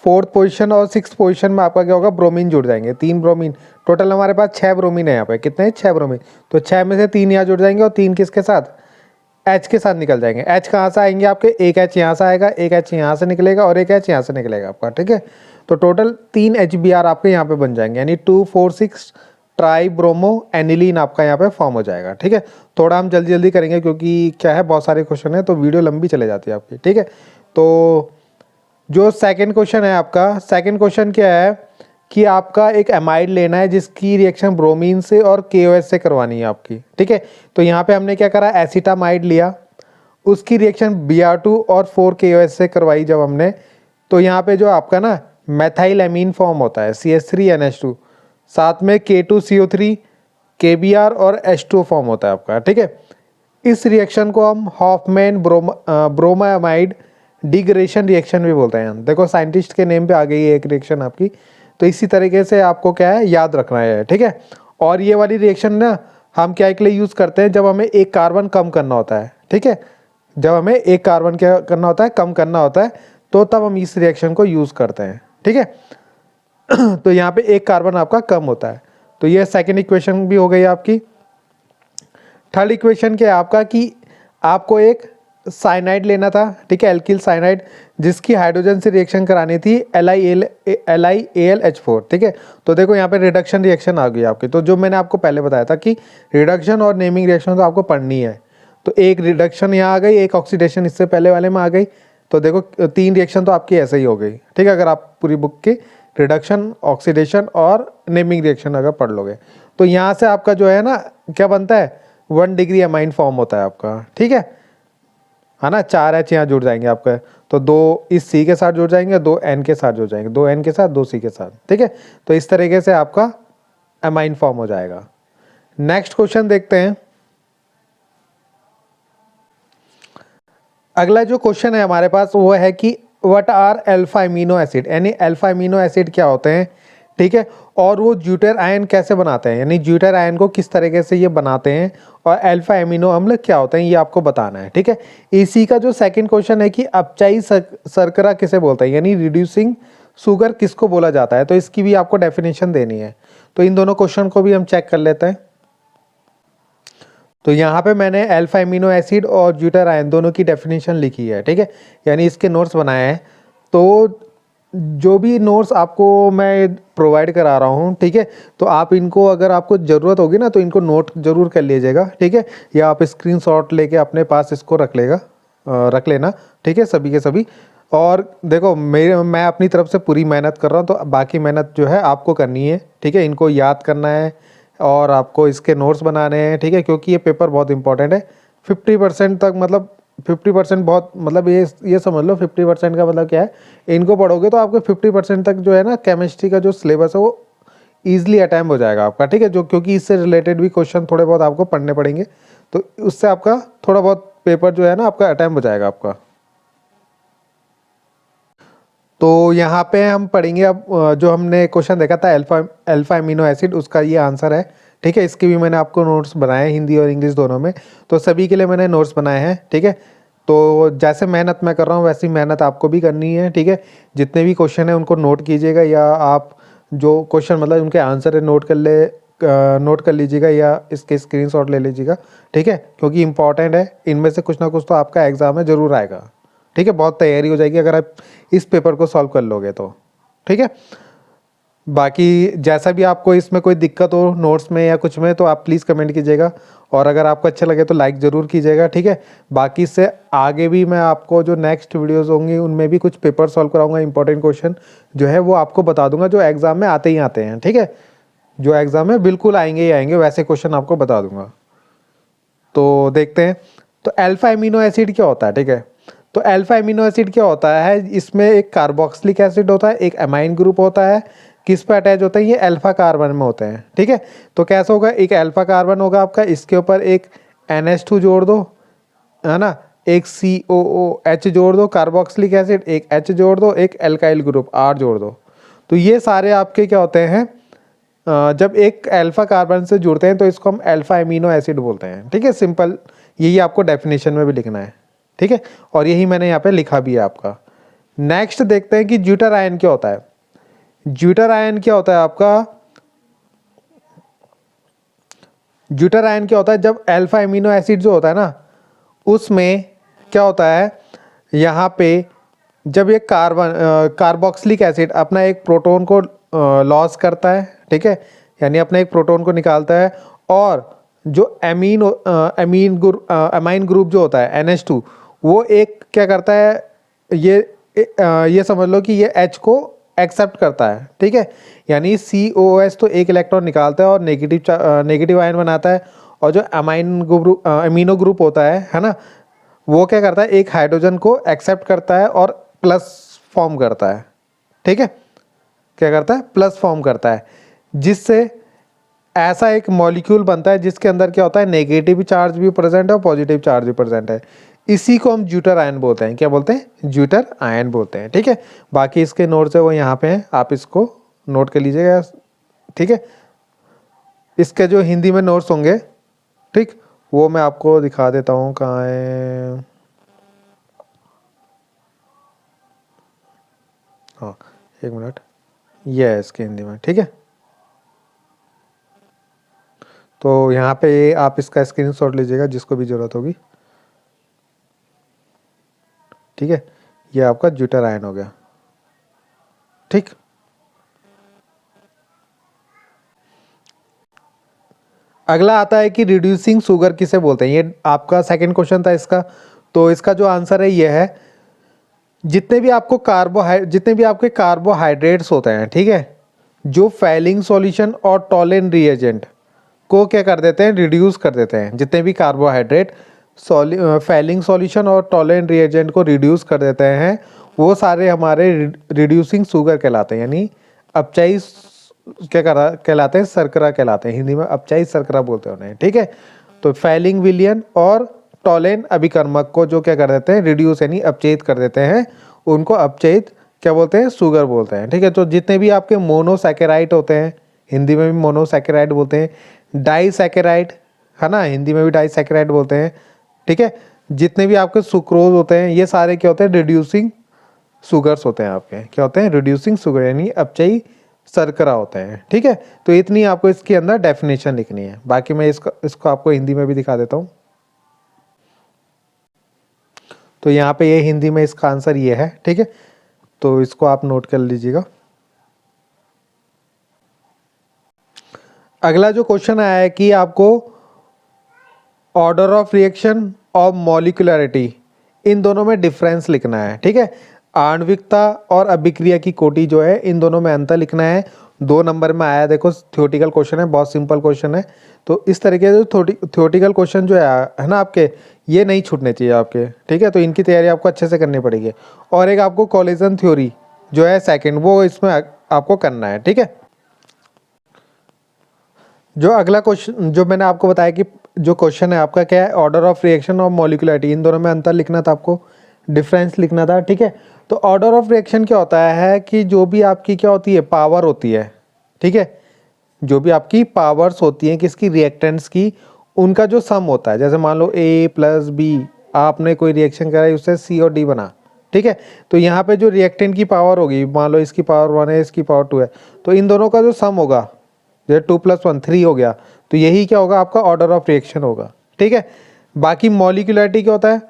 फोर्थ पोजीशन और सिक्स पोजीशन में आपका क्या होगा ब्रोमीन जुड़ जाएंगे, 3 ब्रोमीन, टोटल हमारे पास 6 ब्रोमीन है यहाँ पे, कितने 6 ब्रोमीन, तो 6 में से 3 यहाँ जुड़ जाएंगे और 3 किसके साथ H के साथ निकल जाएंगे। H कहाँ से आएंगे आपके, एक H यहाँ से आएगा, एक H यहाँ से निकलेगा और एक H यहाँ से निकलेगा आपका, ठीक है। तो टोटल 3 HBr आपके यहाँ पे बन जाएंगे, यानी 2,4,6 ट्राई ब्रोमो एनिलीन आपका यहाँ पे फॉर्म हो जाएगा, ठीक है। थोड़ा हम जल्दी जल्दी करेंगे क्योंकि क्या है बहुत सारे क्वेश्चन है तो वीडियो लंबी चले जाती है आपकी, ठीक है। तो जो सेकंड क्वेश्चन है आपका, सेकंड क्वेश्चन क्या है कि आपका एक एमाइड लेना है जिसकी रिएक्शन ब्रोमीन से और KOH से करवानी है आपकी, ठीक है। तो यहाँ पे हमने क्या करा, एसिटामाइड लिया, उसकी रिएक्शन Br2 और 4KOH से करवाई जब हमने, तो यहाँ पे जो आपका ना मैथाइल एमीन फॉर्म होता है CH3NH2, साथ में K2CO3 KBr और H2O फॉर्म होता है आपका, ठीक है। इस रिएक्शन को हम हॉफमैन ब्रोमामाइड डिग्रेडेशन रिएक्शन भी बोलते हैं। देखो साइंटिस्ट के नेम पे आ गई है एक रिएक्शन आपकी, तो इसी तरीके से आपको क्या है याद रखना है, ठीक है। और ये वाली रिएक्शन ना हम क्या के लिए यूज़ करते हैं, जब हमें एक कार्बन कम करना होता है, ठीक है, जब हमें एक कार्बन क्या करना होता है कम करना होता है, तो तब हम इस रिएक्शन को यूज़ करते हैं, ठीक है। तो यहाँ पे एक कार्बन आपका कम होता है, तो ये सेकेंड इक्वेशन भी हो गई आपकी। थर्ड इक्वेशन क्या है आपका कि आपको एक साइनाइड लेना था, ठीक है, एल्किल साइनाइड, जिसकी हाइड्रोजन से रिएक्शन करानी थी LiAlH4, ठीक है। तो देखो यहाँ पे रिडक्शन रिएक्शन आ गई आपकी, तो जो मैंने आपको पहले बताया था कि रिडक्शन और नेमिंग रिएक्शन तो आपको पढ़नी है, तो एक रिडक्शन यहाँ आ गई, एक ऑक्सीडेशन इससे पहले वाले में आ गई, तो देखो 3 रिएक्शन तो आपकी ऐसे ही हो गई, ठीक है। अगर आप पूरी बुक की रिडक्शन, ऑक्सीडेशन और नेमिंग रिएक्शन अगर पढ़ लोगे, तो यहाँ से आपका जो है ना क्या बनता है 1 डिग्री अमाइन फॉर्म होता है आपका, ठीक है ना। 4 H यहाँ जुड़ जाएंगे आपका, तो 2 इस C के साथ जुड़ जाएंगे, 2 N के साथ जुड़ जाएंगे, 2 N के साथ 2 C के साथ, ठीक है। तो इस तरीके से आपका अमाइन फॉर्म हो जाएगा। नेक्स्ट क्वेश्चन देखते हैं। अगला जो क्वेश्चन है हमारे पास वो है कि what are alpha amino acid, यानी अल्फा अमीनो एसिड क्या होते हैं, ठीक है, और वो ज्यूटर आयन कैसे बनाते हैं, यानी ज्यूटर आयन को किस तरीके से ये बनाते हैं, और अल्फा अमीनो अम्ल क्या होते हैं ये आपको बताना है, ठीक है। इसी का जो सेकंड क्वेश्चन है कि अपचाई शर्करा किसे बोलते हैं, यानी रिड्यूसिंग शुगर किसको बोला जाता है, तो इसकी भी आपको डेफिनेशन देनी है। तो इन दोनों क्वेश्चन को भी हम चेक कर लेते हैं। तो यहाँ पे मैंने अल्फा अमीनो एसिड और ज्यूटर आयन दोनों की डेफिनेशन लिखी है, ठीक है, यानी इसके नोट्स बनाए हैं। तो जो भी नोट्स आपको मैं प्रोवाइड करा रहा हूँ, ठीक है, तो आप इनको अगर आपको ज़रूरत होगी ना तो इनको नोट जरूर कर लीजिएगा, ठीक है, या आप स्क्रीनशॉट लेके अपने पास इसको रख लेना, ठीक है, सभी के सभी। और देखो मैं अपनी तरफ से पूरी मेहनत कर रहा हूँ, तो बाकी मेहनत जो है आपको करनी है, ठीक है, इनको याद करना है और आपको इसके नोट्स बनाने हैं, ठीक है, क्योंकि ये पेपर बहुत इंपॉर्टेंट है। 50% तक, मतलब 50% बहुत, मतलब ये समझ लो 50% का मतलब क्या है, इनको पढ़ोगे तो आपको 50% तक जो है ना केमिस्ट्री का जो सिलेबस है वो ईजिली अटैम्प्ट हो जाएगा आपका, ठीक है, जो क्योंकि इससे रिलेटेड भी क्वेश्चन थोड़े बहुत आपको पढ़ने पड़ेंगे, तो उससे आपका थोड़ा बहुत पेपर जो है ना आपका अटैम्प्ट हो जाएगा आपका। तो यहाँ पे हम पढ़ेंगे अब जो हमने क्वेश्चन देखा था अल्फा अमीनो एसिड, उसका ये आंसर है, ठीक है। इसके भी मैंने आपको नोट्स बनाए हैं हिंदी और इंग्लिश दोनों में, तो सभी के लिए मैंने नोट्स बनाए हैं, ठीक है। तो जैसे मेहनत मैं कर रहा हूँ वैसी मेहनत आपको भी करनी है, ठीक है। जितने भी क्वेश्चन है उनको नोट कीजिएगा, या आप जो क्वेश्चन मतलब उनके आंसर है नोट कर लीजिएगा, या इसके स्क्रीनशॉट ले लीजिएगा, ठीक है, क्योंकि इंपॉर्टेंट है, इनमें से कुछ ना कुछ तो आपका एग्जाम में ज़रूर आएगा, ठीक है। बहुत तैयारी हो जाएगी अगर आप इस पेपर को सॉल्व कर लोगे तो। ठीक है। बाकी जैसा भी आपको इसमें कोई दिक्कत हो नोट्स में या कुछ में, तो आप प्लीज़ कमेंट कीजिएगा, और अगर आपको अच्छा लगे तो लाइक ज़रूर कीजिएगा, ठीक है। बाकी इससे आगे भी मैं आपको जो नेक्स्ट वीडियोस होंगी उनमें भी कुछ पेपर सॉल्व कराऊंगा, इंपॉर्टेंट क्वेश्चन जो है वो आपको बता दूंगा, जो एग्ज़ाम में आते ही आते हैं, ठीक है। जो एग्ज़ाम में बिल्कुल आएंगे ही आएंगे वैसे क्वेश्चन आपको बता दूंगा। तो देखते हैं। तो अल्फा एमिनो एसिड क्या होता है, ठीक है। तो अल्फा एमिनो एसिड क्या होता है, इसमें एक कार्बोक्सिलिक एसिड होता है, एक अमाइन ग्रुप होता है, किस पे अटैच होता है, ये अल्फा कार्बन में होते हैं, ठीक है। तो कैसा होगा, एक अल्फा कार्बन होगा आपका, इसके ऊपर एक NH2 जोड़ दो, है ना, एक COOH जोड़ दो, कार्बोक्सिलिक एसिड, एक H जोड़ दो, एक एल्काइल ग्रुप R जोड़ दो। तो ये सारे आपके क्या होते हैं, जब एक अल्फा कार्बन से जुड़ते हैं तो इसको हम अल्फा एमिनो एसिड बोलते हैं, ठीक है। सिंपल यही आपको डेफिनेशन में भी लिखना है, ठीक है, और यही मैंने यहाँ पे लिखा भी है आपका। नेक्स्ट देखते हैं कि ज्यूटर आयन क्या होता है। ज्यूटर आयन क्या होता है आपका, ज्यूटर आयन क्या होता है, जब अल्फा एमिनो एसिड जो होता है ना उसमें क्या होता है, यहाँ पे जब ये कार्बोक्सिलिक एसिड अपना एक प्रोटॉन को लॉस करता है, ठीक है, यानी अपने एक प्रोटॉन को निकालता है, और जो अमाइन ग्रुप जो होता है NH2 वो एक क्या करता है, ये समझ लो कि ये H को एक्सेप्ट करता है, ठीक है, यानी COOH तो एक इलेक्ट्रॉन निकालता है और नेगेटिव आयन बनाता है, और जो अमीनो ग्रुप होता है ना, वो क्या करता है, एक हाइड्रोजन को एक्सेप्ट करता है और प्लस फॉर्म करता है, ठीक है, क्या करता है, प्लस फॉर्म करता है, जिससे ऐसा एक मॉलिक्यूल बनता है जिसके अंदर क्या होता है, नेगेटिव चार्ज भी प्रेजेंट है और पॉजिटिव चार्ज भी प्रेजेंट है। इसी को हम ज्यूटर आयन बोलते हैं, क्या बोलते हैं, ज्यूटर आयन बोलते हैं, ठीक है। बाकी इसके नोट्स है वो यहाँ पे हैं, आप इसको नोट कर लीजिएगा, ठीक है। इसके जो हिंदी में नोट्स होंगे, ठीक, वो मैं आपको दिखा देता हूँ, कहाँ है, हाँ एक मिनट, ये है इसके हिंदी में, ठीक है। तो यहाँ पे आप इसका स्क्रीनशॉट लीजिएगा जिसको भी ज़रूरत होगी, ठीक है। ये आपका ज्यूटर आयन हो गया, ठीक। अगला आता है कि रिड्यूसिंग शुगर किसे बोलते हैं, ये आपका सेकंड क्वेश्चन था इसका। तो इसका जो आंसर है ये है, जितने भी आपके कार्बोहाइड्रेट्स होते हैं, ठीक है, जो फैलिंग सॉल्यूशन और टॉलेन रिएजेंट को क्या कर देते हैं, रिड्यूस कर देते हैं। जितने भी कार्बोहाइड्रेट फैलिंग सॉल्यूशन और टॉलेन रिएजेंट को रिड्यूस कर देते हैं, वो सारे हमारे रिड्यूसिंग शुगर कहलाते हैं, यानी अपचाई कहलाते हैं, शर्करा कहलाते हैं, हिंदी में अपचाई शर्करा बोलते हैं उन्हें, ठीक है। तो फैलिंग विलियन और टॉलेन अभिकर्मक को जो क्या कर देते हैं, रिड्यूस यानी अपचयित कर देते हैं, उनको अपचयित क्या बोलते हैं, शुगर बोलते हैं, ठीक है। तो जितने भी आपके मोनोसैकेराइड होते हैं, हिंदी में भी मोनोसैकेराइड बोलते हैं, डाइसैकेराइड है ना, हिंदी में भी डाइसैकेराइड बोलते हैं, ठीक है। जितने भी आपके सुक्रोज होते हैं, ये सारे क्या होते हैं, रिड्यूसिंग शुगर्स होते हैं आपके, क्या होते हैं, रिड्यूसिंग शुगर यानी अपचयी शर्करा होते हैं, ठीक है। तो इतनी आपको इसके अंदर डेफिनेशन लिखनी है, बाकी मैं इसको आपको हिंदी में भी दिखा देता हूँ। तो यहाँ पे ये हिंदी में इसका आंसर ये है, ठीक है। तो इसको आप नोट कर लीजिएगा। अगला जो क्वेश्चन आया है कि आपको ऑर्डर ऑफ रिएक्शन और मॉलिक्यूलरिटी, इन दोनों में डिफरेंस लिखना है, ठीक है। आणविकता और अभिक्रिया की कोटि जो है, इन दोनों में अंतर लिखना है। 2 नंबर में आया, देखो थ्योरेटिकल क्वेश्चन है, बहुत सिंपल क्वेश्चन है। तो इस तरीके से थ्योरेटिकल क्वेश्चन जो है ना आपके, ये नहीं छूटने चाहिए आपके, ठीक है। तो इनकी तैयारी आपको अच्छे से करनी पड़ेगी। और एक आपको कोलिजन थ्योरी जो है सेकंड, वो इसमें आपको करना है, ठीक है। जो अगला क्वेश्चन जो मैंने आपको बताया कि जो क्वेश्चन है आपका क्या है, ऑर्डर ऑफ रिएक्शन और मॉलिक्यूलरिटी, इन दोनों में अंतर लिखना था आपको, डिफरेंस लिखना था, ठीक है। तो ऑर्डर ऑफ रिएक्शन क्या होता है कि जो भी आपकी क्या होती है, पावर होती है, ठीक है, जो भी आपकी पावर्स होती हैं किसकी, रिएक्टेंट्स की, उनका जो सम होता है, जैसे मान लो A + B, आपने कोई रिएक्शन करा, उससे C और D बना, ठीक है। तो यहाँ पे जो रिएक्टेंट की पावर होगी, मान लो इसकी पावर 1 है, इसकी पावर 2 है, तो इन दोनों का जो सम होगा, जैसे 2 + 1 3 हो गया, तो यही क्या होगा, आपका ऑर्डर ऑफ रिएक्शन होगा, ठीक है। बाकी मॉलिक्यूलरिटी क्या होता है,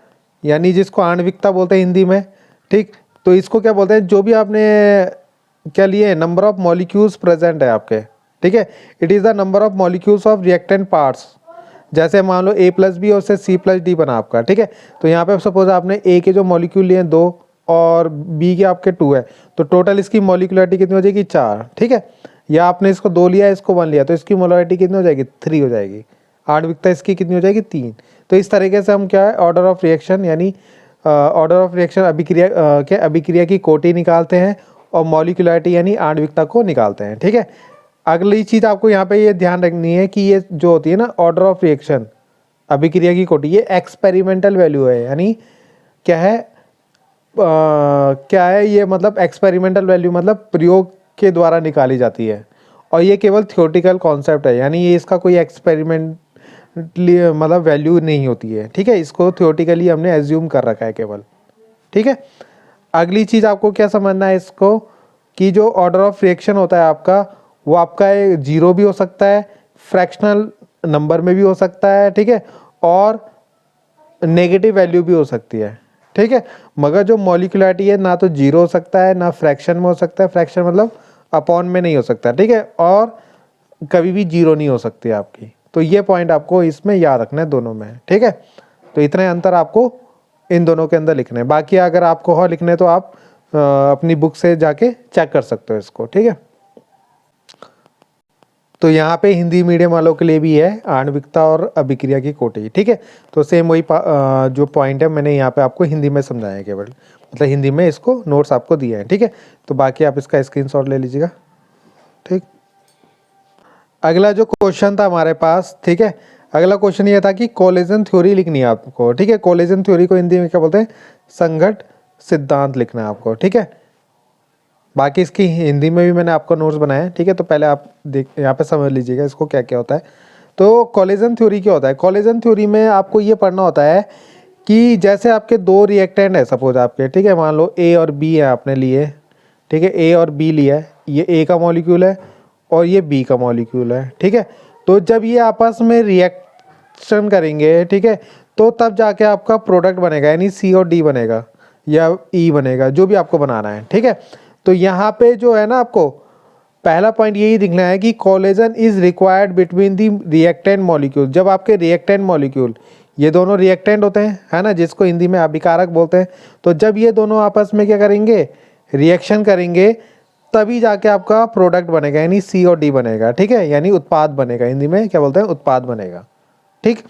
यानी जिसको आणविकता बोलते हैं हिंदी में, ठीक। तो इसको क्या बोलते हैं, जो भी आपने क्या लिए, नंबर ऑफ मॉलिक्यूल्स प्रेजेंट है आपके, ठीक है। It is the number of molecules of reactant parts. जैसे मान लो A+B और उससे C+D बना आपका, ठीक है। तो यहाँ पे सपोज आपने A के जो मॉलिक्यूल लिए हैं 2 और B के आपके 2 है, तो टोटल इसकी मॉलिक्यूलरिटी कितनी हो जाएगी, 4, ठीक है। या आपने इसको 2 लिया, इसको 1 लिया, तो इसकी मोलरिटी कितनी हो जाएगी, 3 हो जाएगी। आणविकता इसकी कितनी हो जाएगी, 3। तो इस तरीके से हम क्या है, ऑर्डर ऑफ रिएक्शन यानी ऑर्डर ऑफ रिएक्शन अभिक्रिया क्या अभिक्रिया की कोटि निकालते हैं और मॉलिक्यूलरिटी यानी आणविकता को निकालते हैं, ठीक है। अगली चीज़ आपको यहाँ पे ये ध्यान रखनी है कि ये जो होती है ना ऑर्डर ऑफ रिएक्शन अभिक्रिया की कोटि, ये एक्सपेरिमेंटल वैल्यू है, यानी क्या है क्या है ये, मतलब एक्सपेरिमेंटल वैल्यू मतलब प्रयोग के द्वारा निकाली जाती है और ये केवल थियोरेटिकल कॉन्सेप्ट है, यानी ये इसका कोई एक्सपेरिमेंट मतलब वैल्यू नहीं होती है, ठीक है। इसको थियोरेटिकली हमने एज्यूम कर रखा है केवल, ठीक है। अगली चीज़ आपको क्या समझना है इसको, कि जो ऑर्डर ऑफ रिएक्शन होता है आपका, वो आपका 0 भी हो सकता है, फ्रैक्शनल नंबर में भी हो सकता है, ठीक है, और नेगेटिव वैल्यू भी हो सकती है, ठीक है। मगर जो मॉलिक्यूलरिटी है ना तो 0 हो सकता है ना फ्रैक्शन में हो सकता है, फ्रैक्शन मतलब अपॉन में नहीं हो सकता, ठीक है, और कभी भी 0 नहीं हो सकती आपकी। तो ये पॉइंट आपको इसमें याद रखना है दोनों में, ठीक है। तो इतने अंतर आपको इन दोनों के अंदर लिखने हैं। बाकी अगर आपको और लिखने तो आप अपनी बुक से जाके चेक कर सकते हो इसको, ठीक है। तो यहाँ पे हिंदी मीडियम वालों के लिए भी है आणविकता और अभिक्रिया की कोटि, ठीक है। तो सेम वही जो पॉइंट है मैंने यहाँ पे आपको हिंदी में समझाया है केवल, मतलब हिंदी में इसको नोट्स आपको दिए हैं, ठीक है। तो बाकी आप इसका स्क्रीनशॉट ले लीजिएगा, ठीक। अगला जो क्वेश्चन था हमारे पास, ठीक है, अगला क्वेश्चन ये था कि कोलिजन थ्योरी लिखनी है आपको, ठीक है। कोलिजन थ्योरी को हिंदी में क्या बोलते हैं, संघट सिद्धांत लिखना है आपको, ठीक है। बाकी इसकी हिंदी में भी मैंने आपको नोट्स बनाए हैं, ठीक है। तो पहले आप देख यहाँ पे समझ लीजिएगा इसको क्या क्या होता है। तो कोलिजन थ्योरी क्या होता है, कोलिजन थ्योरी में आपको ये पढ़ना होता है कि जैसे आपके 2 रिएक्टेंट है सपोज आपके, ठीक है, मान लो A और B है आपने लिए, ठीक है, A और B लिया है, ये A का मॉलिक्यूल है और ये B का मॉलिक्यूल है, ठीक है। तो जब ये आपस में रिएक्शन करेंगे, ठीक है, तो तब जाके आपका प्रोडक्ट बनेगा, यानी C और D बनेगा या E बनेगा, जो भी आपको बनाना है, ठीक है। तो यहाँ पे जो है ना आपको पहला पॉइंट यही दिखना है कि collision is required between the reactant molecule. जब आपके रिएक्टेंट मॉलिक्यूल, ये दोनों रिएक्टेंट होते हैं, है ना, जिसको हिंदी में अभिकारक बोलते हैं। तो जब ये दोनों आपस में क्या करेंगे, रिएक्शन करेंगे, तभी जाके आपका प्रोडक्ट बनेगा, यानी C और D बनेगा, ठीक है, यानी उत्पाद बनेगा। हिंदी में क्या बोलते हैं, उत्पाद बनेगा, ठीक।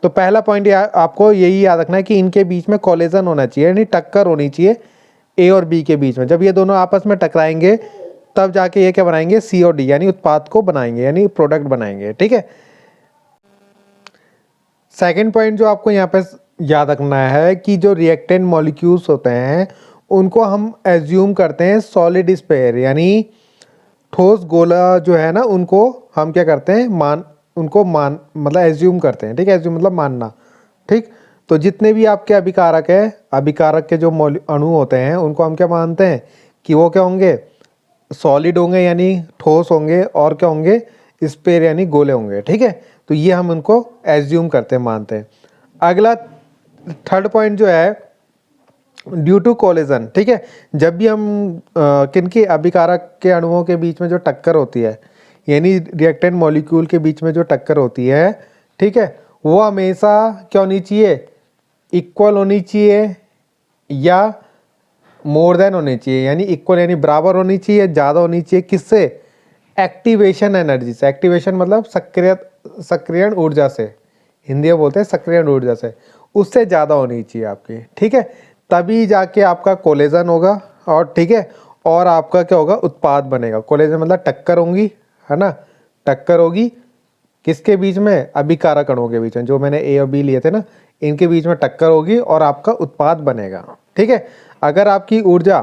तो पहला पॉइंट आपको यही याद रखना है कि इनके बीच में कोलिजन होना चाहिए, यानी टक्कर होनी चाहिए A और B के बीच में। जब ये दोनों आपस में टकराएंगे तब जाके ये क्या बनाएंगे, C और D, यानी उत्पाद को बनाएंगे, यानी प्रोडक्ट बनाएंगे, ठीक है। सेकंड पॉइंट जो आपको यहाँ पे याद रखना है कि जो रिएक्टेंट मॉलिक्यूल्स होते हैं उनको हम एज्यूम करते हैं सॉलिड स्फीयर, यानी ठोस गोला जो है ना, उनको हम क्या करते हैं, उनको मतलब एज्यूम करते हैं, ठीक है। एज्यूम मतलब मानना, ठीक। तो जितने भी आपके अभिकारक है, अभिकारक के जो अणु होते हैं उनको हम क्या मानते हैं कि वो क्या होंगे, सॉलिड होंगे यानी ठोस होंगे, और क्या होंगे, स्फीयर यानी गोले होंगे, ठीक है। तो ये हम उनको एज्यूम करते हैं, मानते हैं। अगला थर्ड पॉइंट जो है ड्यू टू कोलिजन, ठीक है। जब भी हम किनके अभिकारक के अणुओं के बीच में जो टक्कर होती है, यानी रिएक्टेंट मॉलिक्यूल के बीच में जो टक्कर होती है, ठीक है, वो हमेशा क्या होनी चाहिए, इक्वल होनी चाहिए या मोर देन होनी चाहिए, यानी इक्वल यानी बराबर होनी चाहिए, ज़्यादा होनी चाहिए, किससे, एक्टिवेशन एनर्जी से। एक्टिवेशन मतलब सक्रियण ऊर्जा से, हिंदी में बोलते हैं सक्रियण ऊर्जा से, उससे ज़्यादा होनी चाहिए आपकी, ठीक है। तभी जाके आपका कोलिजन होगा, और ठीक है, और आपका क्या होगा, उत्पाद बनेगा। कोलिजन मतलब टक्कर होंगी, है ना, टक्कर होगी किसके बीच में, अभिकारक अणुओं के बीच में, जो मैंने A और B लिए थे ना, इनके बीच में टक्कर होगी और आपका उत्पाद बनेगा, ठीक है। अगर आपकी ऊर्जा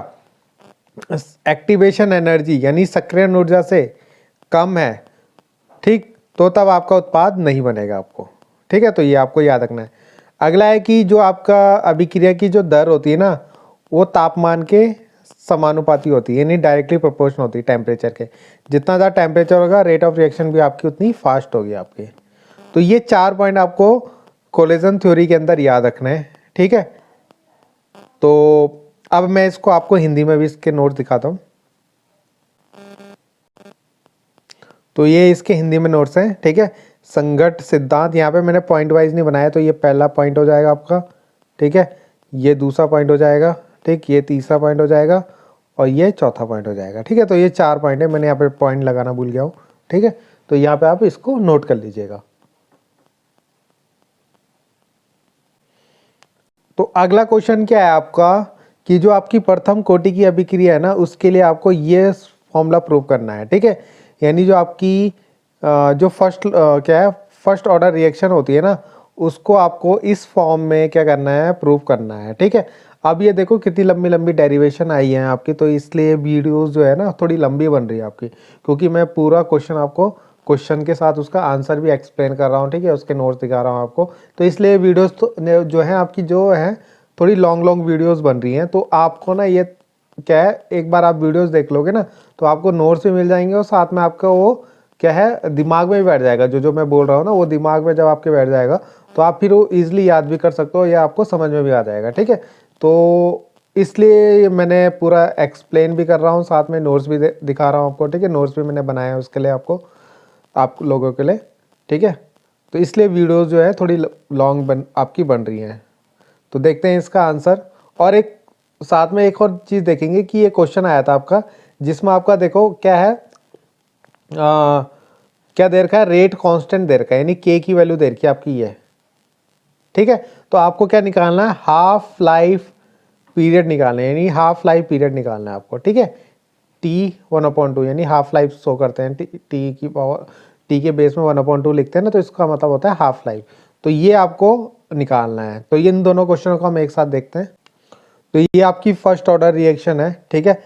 एक्टिवेशन एनर्जी यानी सक्रियण ऊर्जा से कम है, ठीक, तो तब आपका उत्पाद नहीं बनेगा आपको, ठीक है। तो ये आपको याद रखना है। अगला है कि जो आपका अभिक्रिया की जो दर होती है ना, वो तापमान के समानुपाती होती है, यानी डायरेक्टली प्रोपोर्शनल होती है टेम्परेचर के। जितना ज़्यादा टेम्परेचर होगा, रेट ऑफ रिएक्शन भी आपकी उतनी फास्ट होगी आपकी। तो ये 4 पॉइंट आपको कोलिजन थ्योरी के अंदर याद रखना है, ठीक है। तो अब मैं इसको आपको हिंदी में भी इसके नोट दिखाता हूँ। तो ये इसके हिंदी में नोट्स हैं, ठीक है। संघट सिद्धांत, यहाँ पे मैंने पॉइंट वाइज नहीं बनाया, तो ये पहला पॉइंट हो जाएगा आपका, ठीक है। ये दूसरा पॉइंट हो जाएगा, ठीक, ये तीसरा पॉइंट हो जाएगा और ये चौथा पॉइंट हो जाएगा, ठीक है। तो ये 4 पॉइंट है, मैंने यहाँ पे पॉइंट लगाना भूल गया हूँ, ठीक है। तो यहाँ पे आप इसको नोट कर लीजिएगा। तो अगला क्वेश्चन क्या है आपका कि जो आपकी प्रथम कोटि की अभिक्रिया है ना, उसके लिए आपको ये फॉर्मूला प्रूव करना है, ठीक है। यानी जो आपकी जो क्या है फर्स्ट ऑर्डर रिएक्शन होती है ना, उसको आपको इस फॉर्म में क्या करना है, प्रूव करना है, ठीक है। अब ये देखो कितनी लंबी लंबी डेरिवेशन आई है आपकी, तो इसलिए वीडियोस जो है ना थोड़ी लंबी बन रही है आपकी, क्योंकि मैं पूरा क्वेश्चन आपको क्वेश्चन के साथ उसका आंसर भी एक्सप्लेन कर रहा हूँ, ठीक है, उसके नोट्स दिखा रहा हूँ आपको। तो इसलिए वीडियोस तो जो है आपकी जो है थोड़ी लॉन्ग लॉन्ग वीडियोस बन रही हैं। तो आपको ना ये क्या है, एक बार आप वीडियोस देख लोगे ना तो आपको नोट्स भी मिल जाएंगे और साथ में आपका वो क्या है दिमाग में भी बैठ जाएगा, जो जो मैं बोल रहा हूँ ना वो दिमाग में जब आपके बैठ जाएगा तो आप फिर वो ईजिली याद भी कर सकते हो या आपको समझ में भी आ जाएगा, ठीक है। तो इसलिए मैंने पूरा एक्सप्लेन भी कर रहा हूँ, साथ में नोट्स भी दिखा रहा हूँ आपको, ठीक है। नोट्स भी मैंने बनाए हैं उसके लिए आपको, आप लोगों के लिए, ठीक है। तो इसलिए वीडियोस जो है थोड़ी लॉन्ग आपकी बन रही हैं। तो देखते हैं इसका आंसर। और एक साथ में एक और चीज़ देखेंगे कि ये क्वेश्चन आया था आपका, जिसमें आपका देखो क्या है, क्या दे रखा है, रेट कांस्टेंट दे रखा है, यानी के की वैल्यू दे रखी है आपकी ये, ठीक है। तो आपको क्या निकालना है, हाफ लाइफ पीरियड निकालना है, यानी हाफ लाइफ पीरियड निकालना है आपको, ठीक है। टी 1/2 यानी हाफ लाइफ शो करते हैं, टी की पावर, टी के बेस में 1/2 लिखते हैं ना, तो इसका मतलब होता है हाफ लाइफ। तो ये आपको निकालना है। तो इन दोनों क्वेश्चनों को हम एक साथ देखते हैं। तो ये आपकी फर्स्ट ऑर्डर रिएक्शन है, ठीक है।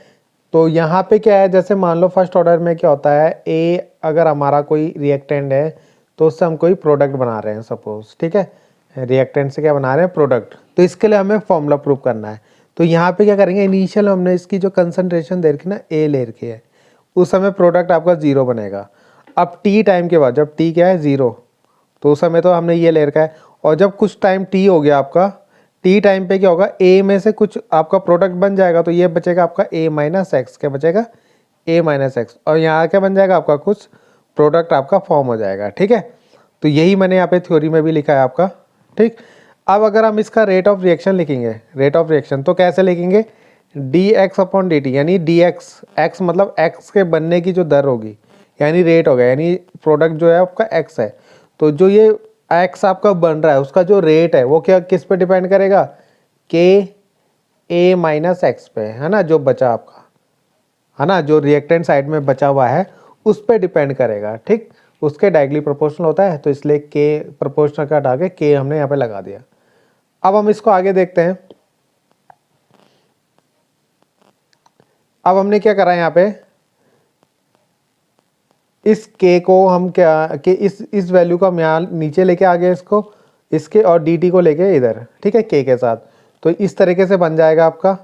तो यहाँ पे क्या है, जैसे मान लो फर्स्ट ऑर्डर में क्या होता है, ए अगर हमारा कोई रिएक्टेंट है तो उससे हम कोई प्रोडक्ट बना रहे हैं सपोज, ठीक है। रिएक्टेंट से क्या बना रहे हैं, प्रोडक्ट। तो इसके लिए हमें फॉर्मूला प्रूव करना है। तो यहाँ पे क्या करेंगे, इनिशियल हमने इसकी जो कंसंट्रेशन दे रखी ना, ए ले रखी है, उस समय प्रोडक्ट आपका 0 बनेगा। अब टी टाइम के बाद जब टी क्या है 0, तो उस समय तो हमने ये ले रखा है। और जब कुछ टाइम टी हो गया आपका, टी टाइम पे क्या होगा, ए में से कुछ आपका प्रोडक्ट बन जाएगा, तो ये बचेगा आपका ए माइनस एक्स, क्या बचेगा, ए माइनस एक्स। और यहाँ क्या बन जाएगा आपका, कुछ प्रोडक्ट आपका फॉर्म हो जाएगा, ठीक है। तो यही मैंने यहाँ पे थ्योरी में भी लिखा है आपका, ठीक। अब अगर हम इसका रेट ऑफ रिएक्शन लिखेंगे, रेट ऑफ रिएक्शन तो कैसे लिखेंगे, D X upon D T, यानी डी एक्स, एक्स मतलब एक्स के बनने की जो दर होगी, यानी रेट होगा, यानी प्रोडक्ट जो है आपका एक्स है, तो जो ये एक्स आपका बन रहा है उसका जो रेट है वो क्या किस पे डिपेंड करेगा, के ए माइनस एक्स पे, है ना, जो बचा आपका, है ना, जो रिएक्टेंट साइड में बचा हुआ है उस पे डिपेंड करेगा, ठीक। उसके डायरेक्टली प्रोपोर्शनल होता है, तो इसलिए के प्रोपोर्शनल का हटा के के हमने यहाँ पे लगा दिया। अब हम इसको आगे देखते हैं। अब हमने क्या करा यहाँ पे, इस के को हम क्या कि इस वैल्यू को हम यहाँ नीचे लेके आ गए इसको, इसके और डी टी को लेके इधर, ठीक है, के साथ। तो इस तरीके से बन जाएगा आपका,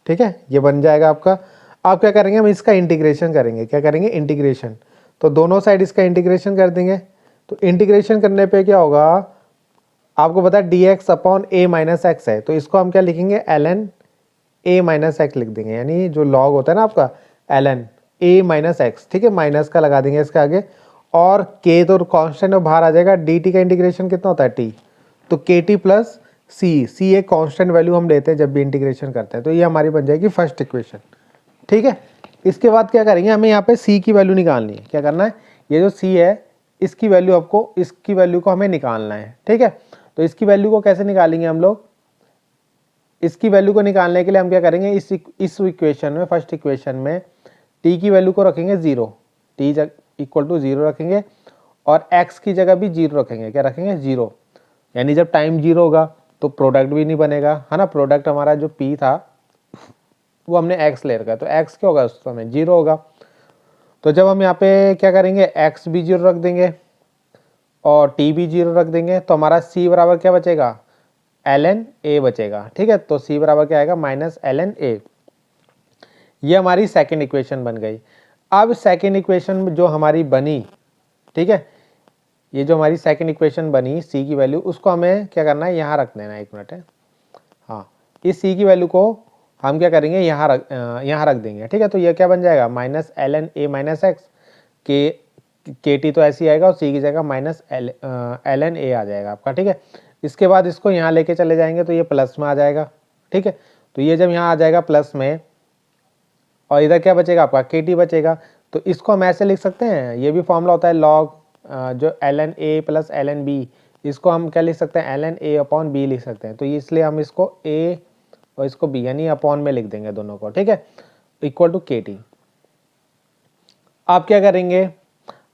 ठीक है, ये बन जाएगा आपका। आप क्या करेंगे, हम इसका इंटीग्रेशन करेंगे, क्या करेंगे, इंटीग्रेशन। तो दोनों साइड इसका इंटीग्रेशन कर देंगे। तो इंटीग्रेशन करने पे क्या होगा, आपको पता है D X upon A minus X है, तो इसको हम क्या लिखेंगे, L N A minus X लिख देंगे, यानी जो लॉग होता है ना आपका L N A minus X, ठीक है, माइनस का लगा देंगे इसके आगे। और के तो कांस्टेंट में बाहर आ जाएगा, डी टी का इंटीग्रेशन कितना होता है, टी, तो के टी प्लस सी, सी एक कांस्टेंट वैल्यू हम लेते हैं जब भी इंटीग्रेशन करते हैं। तो ये हमारी बन जाएगी फर्स्ट इक्वेशन, ठीक है। इसके बाद क्या करेंगे, हमें यहाँ पे सी की वैल्यू निकालनी है। क्या करना है, ये जो सी है इसकी वैल्यू आपको, इसकी वैल्यू को हमें निकालना है, ठीक है। तो इसकी वैल्यू को कैसे निकालेंगे हम लोग, इसकी वैल्यू को निकालने के लिए हम क्या करेंगे, इस इक्वेशन में, फर्स्ट इक्वेशन में t की वैल्यू को रखेंगे 0, t इक्वल टू 0 रखेंगे, और x की जगह भी 0 रखेंगे, क्या रखेंगे, 0। यानी जब टाइम 0 होगा तो प्रोडक्ट भी नहीं बनेगा, है ना। प्रोडक्ट हमारा जो p था वो हमने x ले रखा है, तो x क्या होगा उस समय 0 होगा। तो जब हम यहाँ पे क्या करेंगे, x भी 0 रख देंगे और t भी 0 रख देंगे, तो हमारा c बराबर क्या बचेगा, एल एन ए बचेगा, ठीक है। तो c बराबर क्या आएगा, माइनस एल एन ए। ये हमारी सेकेंड इक्वेशन बन गई। अब सेकेंड इक्वेशन जो हमारी बनी, ठीक है, ये जो हमारी सेकेंड इक्वेशन बनी सी की वैल्यू, उसको हमें क्या करना है, यहाँ रख देना है, एक मिनट है, हाँ, इस सी की वैल्यू को हम क्या करेंगे, यहाँ रख देंगे, ठीक है। तो ये क्या बन जाएगा, minus L N A minus X, K T तो ऐसे ही आएगा और सी की जगह माइनस एल एन ए आ जाएगा आपका, ठीक है। इसके बाद इसको यहाँ लेके चले जाएंगे तो ये प्लस में आ जाएगा, ठीक है। तो ये जब यहाँ आ जाएगा प्लस में और इधर क्या बचेगा आपका के टी बचेगा, तो इसको हम ऐसे लिख सकते हैं, ये भी फॉर्मूला होता है लॉग जो L N A plus L N B, इसको हम क्या लिख सकते हैं L N A upon B लिख सकते हैं। तो इसलिए हम इसको ए और इसको बी यानी अपॉन में लिख देंगे दोनों को, ठीक है, इक्वल टू के टी। आप क्या करेंगे,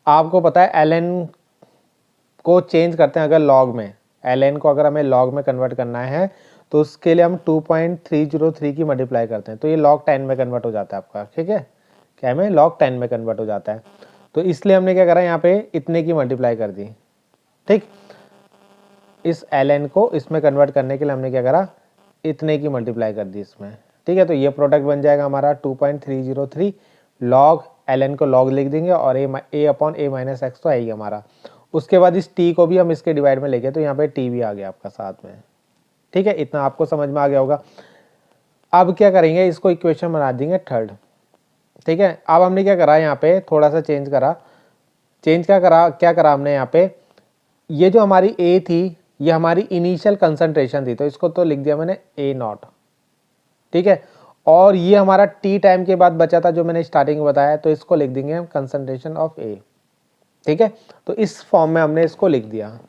आपको पता है एल एन को चेंज करते हैं अगर लॉग में, एल एन को अगर हमें लॉग में कन्वर्ट करना है तो उसके लिए हम 2.303 की मल्टीप्लाई करते हैं तो ये log 10 में कन्वर्ट हो जाता है आपका, ठीक है, क्या में log 10 में कन्वर्ट हो जाता है। तो इसलिए हमने क्या करा यहाँ पे इतने की मल्टीप्लाई कर दी, ठीक। इस ln को इसमें कन्वर्ट करने के लिए हमने क्या करा, इतने की मल्टीप्लाई कर दी इसमें, ठीक है। तो ये प्रोडक्ट बन जाएगा हमारा 2.303 log ln को log लिख देंगे और a upon a minus x तो आएगी हमारा। उसके बाद इस t को भी हम इसके डिवाइड में लेके तो यहाँ पे t भी आ गया आपका साथ में, ठीक है। इतना आपको समझ में आ गया होगा। अब क्या करेंगे, इसको इक्वेशन बना देंगे थर्ड, ठीक है। अब हमने क्या करा यहाँ पे थोड़ा सा चेंज करा, क्या करा हमने यहाँ पे, ये जो हमारी ए थी ये हमारी इनिशियल कंसंट्रेशन थी तो इसको तो लिख दिया मैंने ए नॉट, ठीक है। और ये हमारा टी टाइम के बाद बचा था जो मैंने स्टार्टिंग में बताया, तो इसको लिख देंगे हम कंसंट्रेशन ऑफ ए, ठीक है। तो इस फॉर्म में हमने इसको लिख दिया,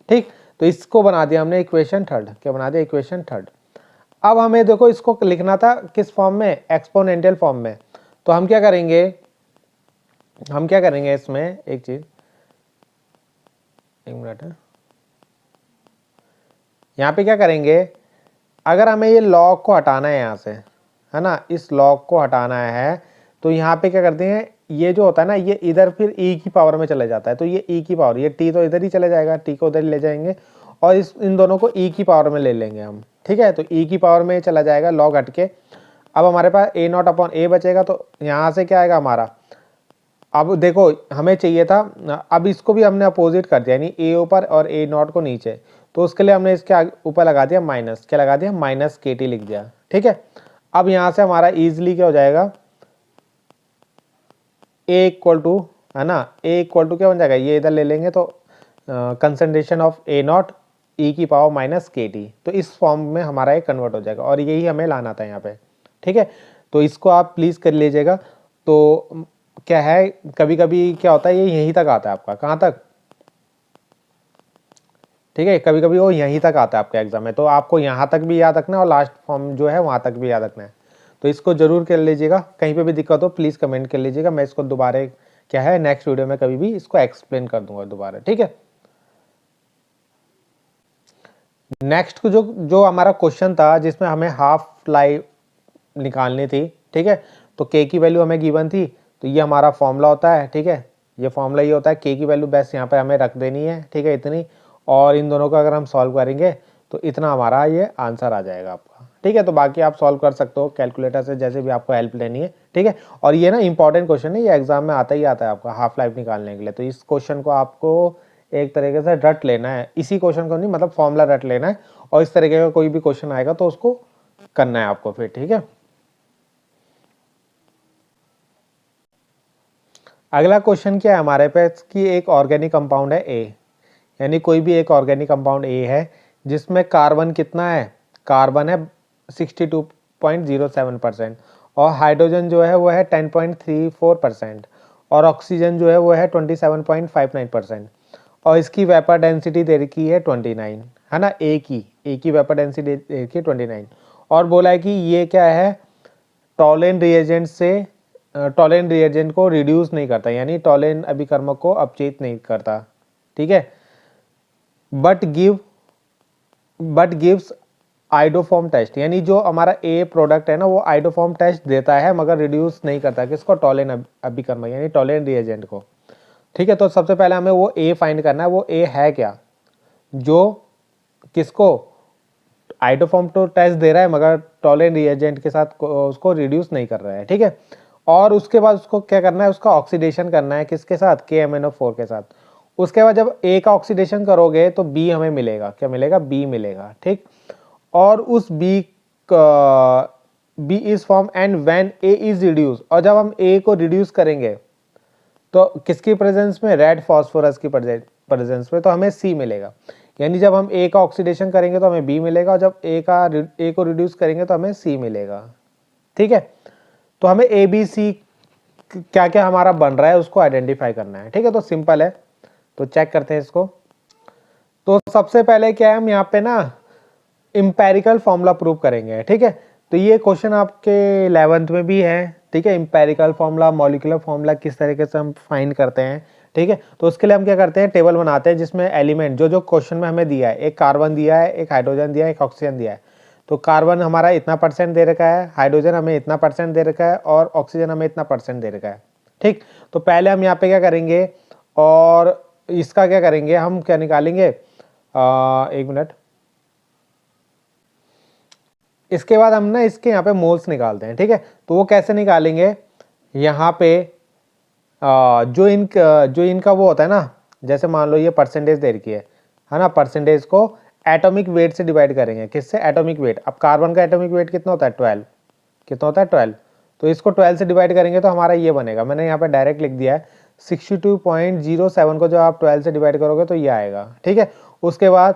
ठीक। तो इसको बना दिया हमने इक्वेशन थर्ड, क्या बना दिया इक्वेशन थर्ड। अब हमें देखो इसको लिखना था किस फॉर्म में, एक्सपोनेंशियल फॉर्म में। तो हम क्या करेंगे इसमें एक चीज, एक मिनट है, यहाँ पे क्या करेंगे, अगर हमें ये लॉग को हटाना है यहाँ से, है ना, इस लॉग को हटाना है तो यहाँ पे क्या करते हैं, ये जो होता है ना ये इधर फिर e की पावर में चले जाता है तो ये e की पावर, ये t तो इधर ही चले जाएगा, t को उधर ही ले जाएंगे और इन दोनों को e की पावर में ले लेंगे हम, ठीक है। तो e की पावर में चला जाएगा लॉग हट के। अब हमारे पास a नॉट अपॉन a बचेगा तो यहाँ से क्या आएगा हमारा, अब देखो हमें चाहिए था, अब इसको भी हमने अपोजिट कर दिया यानी a ऊपर और a नॉट को नीचे, तो उसके लिए हमने इसके ऊपर लगा दिया माइनस, क्या लगा दिया माइनस के टी लिख दिया, ठीक है। अब यहाँ से हमारा इजिली क्या हो जाएगा, ए इक्वल टू, है ना, ए इक्वल टू क्या बन जाएगा, ये इधर ले लेंगे तो कंसंट्रेशन ऑफ ए नॉट ई की पावर माइनस के टी, तो इस फॉर्म में हमारा ये कन्वर्ट हो जाएगा और यही हमें लाना था यहाँ पे, ठीक है। तो इसको आप प्लीज़ कर लीजिएगा। तो क्या है, कभी कभी क्या होता है ये यहीं तक आता है आपका, कहाँ तक, ठीक है, कभी कभी वो यहीं तक आता है आपके एग्जाम में, तो आपको यहाँ तक भी याद रखना है और लास्ट फॉर्म जो है वहाँ तक भी याद रखना है। तो इसको जरूर कर लीजिएगा, कहीं पे भी दिक्कत हो प्लीज़ कमेंट कर लीजिएगा, मैं इसको दोबारा क्या है नेक्स्ट वीडियो में कभी भी इसको एक्सप्लेन कर दूंगा दोबारा, ठीक है। नेक्स्ट जो हमारा क्वेश्चन था जिसमें हमें हाफ लाइफ निकालनी थी, ठीक है। तो के की वैल्यू हमें गिवन थी, तो ये हमारा फॉर्मूला होता है, ठीक है, ये फॉर्मूला ये होता है, के की वैल्यू बस यहाँ पे हमें रख देनी है, ठीक है, इतनी, और इन दोनों को अगर हम सॉल्व करेंगे तो इतना हमारा ये आंसर आ जाएगा आपका, ठीक है। तो बाकी आप सॉल्व कर सकते हो कैलकुलेटर से, जैसे भी आपको हेल्प लेनी है, ठीक है। और ये ना इंपॉर्टेंट क्वेश्चन है, ये एग्जाम में आता ही आता है आपका हाफ लाइफ निकालने के लिए, तो इस क्वेश्चन को आपको एक तरीके से रट लेना है, इसी क्वेश्चन को नहीं मतलब फॉर्मूला रट लेना है, और इस तरीके का कोई भी क्वेश्चन आएगा तो उसको करना है आपको फिर, ठीक है। अगला क्वेश्चन क्या है हमारे पास कि एक ऑर्गेनिक कंपाउंड है ए, यानी कोई भी एक ऑर्गेनिक कंपाउंड ए है जिसमें कार्बन कितना है, कार्बन है 62.07% और हाइड्रोजन जो है वो है 10.34% और ऑक्सीजन जो है वो है 27.59% और इसकी वेपर डेंसिटी दे रखी है 29, है ना, ए की वेपर डेंसिटी दे रखी है 29 और बोला है कि ये क्या है, टॉलेंट रिएजेंट को रिड्यूस नहीं करता, यानी टॉलेंट अभिकर्मक को अपचेत नहीं करता, ठीक है, बट गिव्स आइडोफॉर्म टेस्ट, यानी जो हमारा ए प्रोडक्ट है ना वो आइडोफॉर्म टेस्ट देता है मगर रिड्यूस नहीं करता किसको, टॉलेंट अभिकर्मक यानी टॉलेंट रिएजेंट को, ठीक है। तो सबसे पहले हमें वो ए फाइंड करना है, वो ए है क्या जो किसको आइडोफॉर्म तो टेस्ट दे रहा है मगर टॉलेंट रिएजेंट के साथ उसको रिड्यूस नहीं कर रहा है, ठीक है। और उसके बाद उसको क्या करना है, उसका ऑक्सीडेशन करना है किसके साथ, KMnO4 के साथ। उसके बाद जब ए का ऑक्सीडेशन करोगे तो बी हमें मिलेगा, क्या मिलेगा, बी मिलेगा, ठीक। और उस B is form and when A is reduce, और जब हम ए को रिड्यूस करेंगे तो किसकी प्रेजेंस में, रेड फॉस्फोरस की प्रेजेंस में, तो हमें सी मिलेगा। यानी जब हम ए का ऑक्सीडेशन करेंगे तो हमें बी मिलेगा, और जब ए को रिड्यूस करेंगे तो हमें सी मिलेगा। ठीक है, तो हमें ए बी सी क्या क्या हमारा बन रहा है उसको आइडेंटिफाई करना है। ठीक है, तो सिंपल है, तो चेक करते हैं इसको। तो सबसे पहले क्या है, हम यहाँ पे ना इंपेरिकल फॉर्मूला प्रूव करेंगे। ठीक है, तो ये क्वेश्चन आपके 11th में भी है। ठीक है, इंपेरिकल फॉर्मूला, मॉलिक्यूलर फॉर्मूला किस तरीके से हम फाइंड करते हैं। ठीक है, तो उसके लिए हम क्या करते हैं, टेबल बनाते हैं जिसमें एलिमेंट जो जो क्वेश्चन में हमें दिया है, एक कार्बन दिया है, एक हाइड्रोजन दिया है, एक ऑक्सीजन दिया है। तो कार्बन हमारा इतना % दे रखा है, हाइड्रोजन हमें इतना % दे रखा है, और ऑक्सीजन हमें इतना % दे रखा है। ठीक, तो पहले हम यहाँ पे क्या करेंगे, और इसका क्या करेंगे, हम क्या निकालेंगे, एक मिनट, इसके बाद हम ना इसके यहाँ पे मोल्स निकालते हैं। ठीक है, तो वो कैसे निकालेंगे, यहाँ पे जो इनका वो होता है ना, जैसे मान लो ये परसेंटेज दे रखी है ना, परसेंटेज को एटॉमिक वेट से डिवाइड करेंगे। किससे, एटॉमिक वेट। अब कार्बन का एटॉमिक वेट कितना होता है, 12। कितना होता है, 12। तो इसको 12 से डिवाइड करेंगे तो हमारा ये बनेगा, मैंने यहाँ पे डायरेक्ट लिख दिया है 62.07 को जब आप 12 से डिवाइड करोगे तो ये आएगा। ठीक है, उसके बाद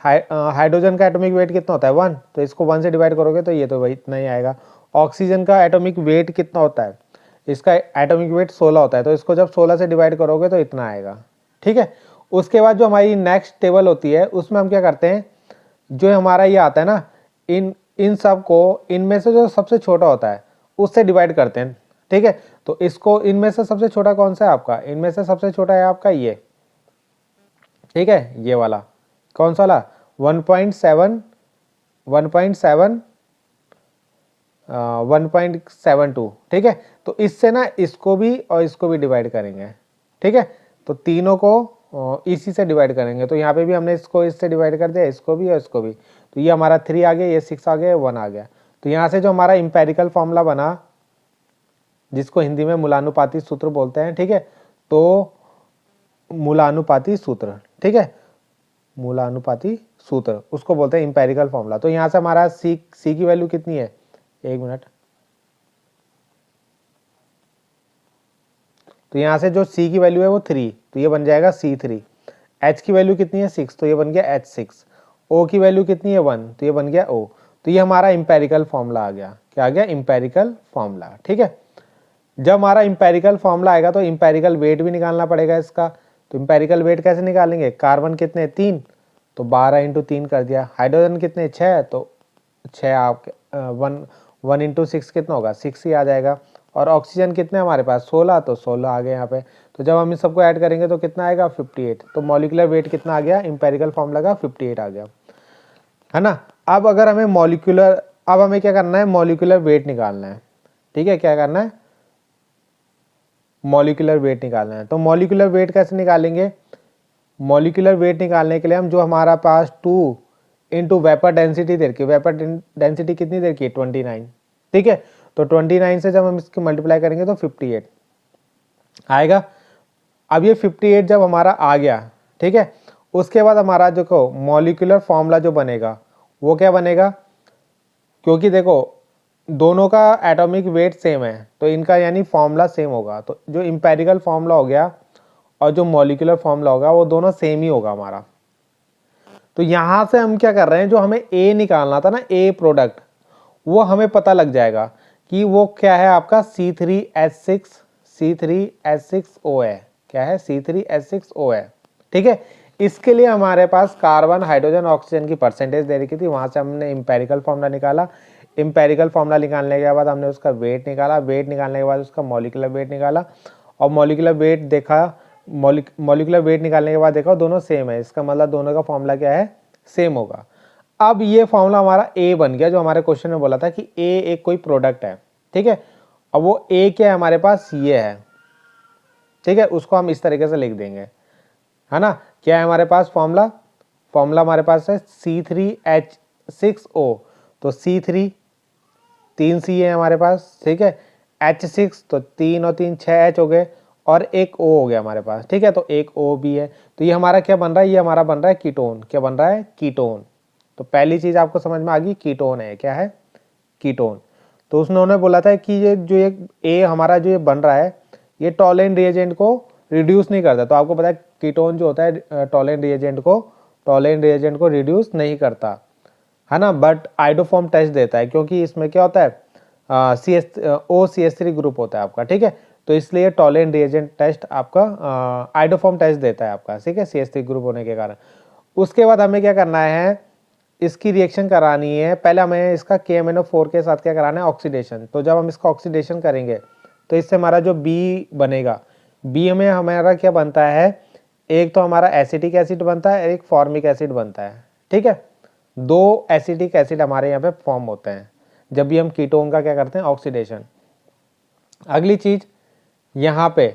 हाइड्रोजन का एटॉमिक वेट कितना होता है, 1, तो इसको 1 से डिवाइड करोगे तो ये तो वही इतना ही आएगा। ऑक्सीजन का एटॉमिक वेट कितना होता है, इसका एटॉमिक वेट 16 होता है, तो इसको जब 16 से डिवाइड करोगे तो इतना आएगा। ठीक है, उसके बाद जो हमारी नेक्स्ट टेबल होती है उसमें हम क्या करते हैं, जो हमारा ये आता है ना, इन सब को इनमें से जो सबसे छोटा होता है उससे डिवाइड करते हैं। ठीक है, तो इसको इनमें से सबसे छोटा कौन सा है आपका, इनमें से सबसे छोटा है आपका ये। ठीक है, ये वाला कौन सा वाला, 1.7 1.72। ठीक है, तो इससे ना इसको भी और इसको भी डिवाइड करेंगे। ठीक है, तो तीनों को इसी से डिवाइड करेंगे। तो यहाँ पे भी हमने इसको इससे डिवाइड कर दिया, इसको भी और इसको भी। तो ये हमारा 3 आ गया, ये 6 आ गया, 1 आ गया। तो यहाँ से जो हमारा इंपेरिकल फॉर्मूला बना, जिसको हिंदी में मूलानुपाती सूत्र बोलते हैं। ठीक है, तो मूलानुपाती सूत्र, ठीक है, मूलानुपाती सूत्र उसको बोलते हैं इंपेरिकल फॉर्मूला। तो यहाँ से हमारा सी की वैल्यू कितनी है, एक मिनट, तो यहाँ से जो C की वैल्यू है वो 3, तो ये बन जाएगा C3। H की वैल्यू कितनी है, 6, तो ये बन गया H6। O की वैल्यू कितनी है, 1, तो ये बन गया O। तो ये हमारा इंपेरिकल फॉर्मूला आ गया। क्या आ गया, इंपेरिकल फॉर्मूला। ठीक है, जब हमारा इंपेरिकल फॉर्मूला आएगा तो इंपेरिकल वेट भी निकालना पड़ेगा इसका। तो इंपेरिकल वेट कैसे निकालेंगे, कार्बन कितने, 3, तो 12 × 3 कर दिया। हाइड्रोजन कितने, 6, तो 6 आपके 1 × 6 कितना होगा, 6 ही आ जाएगा। और ऑक्सीजन कितने हमारे पास, 16, तो 16 आ गए यहाँ पे। तो जब हम इन सबको ऐड करेंगे तो कितना आएगा, 58। तो मॉलिक्यूलर वेट कितना आ गया, इंपेरिकल फॉर्मूला का 58 आ गया, है ना। अब अगर हमें अब हमें क्या करना है, मॉलिक्यूलर वेट निकालना है। ठीक है, क्या करना है, मॉलिक्यूलर वेट निकालना है। तो मॉलिक्यूलर वेट कैसे निकालेंगे, मॉलिक्यूलर वेट निकालने के लिए हम जो हमारा पास 2 × वेपर डेंसिटी दे रखी है, वेपर डेंसिटी कितनी दे रखी है, 29। ठीक है, तो 29 से जब हम इसकी मल्टीप्लाई करेंगे तो 58 आएगा। अब ये 58 जब हमारा आ गया, ठीक है, उसके बाद हमारा जो मॉलिक्यूलर फॉर्मूला जो बनेगा वो क्या बनेगा, क्योंकि देखो दोनों का एटॉमिक वेट सेम है तो इनका यानी फॉर्मूला सेम होगा। तो जो इंपेरिकल फॉर्मूला हो गया और जो मॉलिक्यूलर फॉर्मूला होगा वो दोनों सेम ही होगा हमारा। तो यहां से हम क्या कर रहे हैं, जो हमें ए निकालना था ना, ए प्रोडक्ट, वो हमें पता लग जाएगा कि वो क्या है आपका C3H6O है। क्या है, C3H6O है। ठीक है, इसके लिए हमारे पास कार्बन, हाइड्रोजन, ऑक्सीजन की परसेंटेज दे रखी थी, वहां से हमने इंपेरिकल फॉर्मूला निकाला। इंपेरिकल फॉर्मूला निकालने के बाद हमने उसका वेट निकाला, वेट निकालने के बाद उसका मॉलिक्यूलर वेट निकाला, और मॉलिक्यूलर वेट देखा, मॉलिक्यूलर वेट निकालने के बाद देखा दोनों सेम है, इसका मतलब दोनों का फॉर्मूला क्या है, सेम होगा। अब ये फॉर्मूला हमारा ए बन गया, जो हमारे क्वेश्चन में बोला था कि ए एक कोई प्रोडक्ट है। ठीक है, अब वो ए क्या है हमारे पास, ये है। ठीक है, उसको हम इस तरीके से लिख देंगे, है ना। क्या है हमारे पास फॉर्मूला, हमारे पास है C3H6O, तो C3 3 C है हमारे पास। ठीक है, H6 तो 3 और 3 6 H हो गए, और एक O हो गया हमारे पास। ठीक है, तो एक O भी है। तो ये हमारा क्या बन रहा है, ये हमारा बन रहा है कीटोन। क्या बन रहा है, कीटोन। तो पहली चीज आपको समझ में आ गई, कीटोन है। क्या है, कीटोन। तो उन्होंने बोला था कि ये जो ए हमारा जो ये बन रहा है, ये टॉलेन रिएजेंट को रिड्यूस नहीं करता। तो आपको पता है कीटोन जो होता है टॉलेन रिएजेंट को रिड्यूस नहीं करता, है ना, बट आइडोफॉर्म टेस्ट देता है, क्योंकि इसमें क्या होता है OCH3 ग्रुप होता है आपका, ठीक है। तो इसलिए टॉलेन रिएजेंट टेस्ट आपका आइडोफॉर्म टेस्ट देता है आपका, ठीक है, CH3 ग्रुप होने के कारण। उसके बाद हमें क्या करना है, इसकी रिएक्शन करानी है। पहले हमें इसका KMnO4 के साथ क्या कराना है, ऑक्सीडेशन। तो जब हम इसका ऑक्सीडेशन करेंगे तो इससे हमारा जो B बनेगा, B में हमारा क्या बनता है, एक तो हमारा एसिटिक एसिड बनता है, एक फॉर्मिक एसिड बनता है, ठीक है। 2 एसिटिक एसिड हमारे यहाँ पे फॉर्म होते हैं जब भी हम कीटोन का क्या करते हैं, ऑक्सीडेशन। अगली चीज यहाँ पे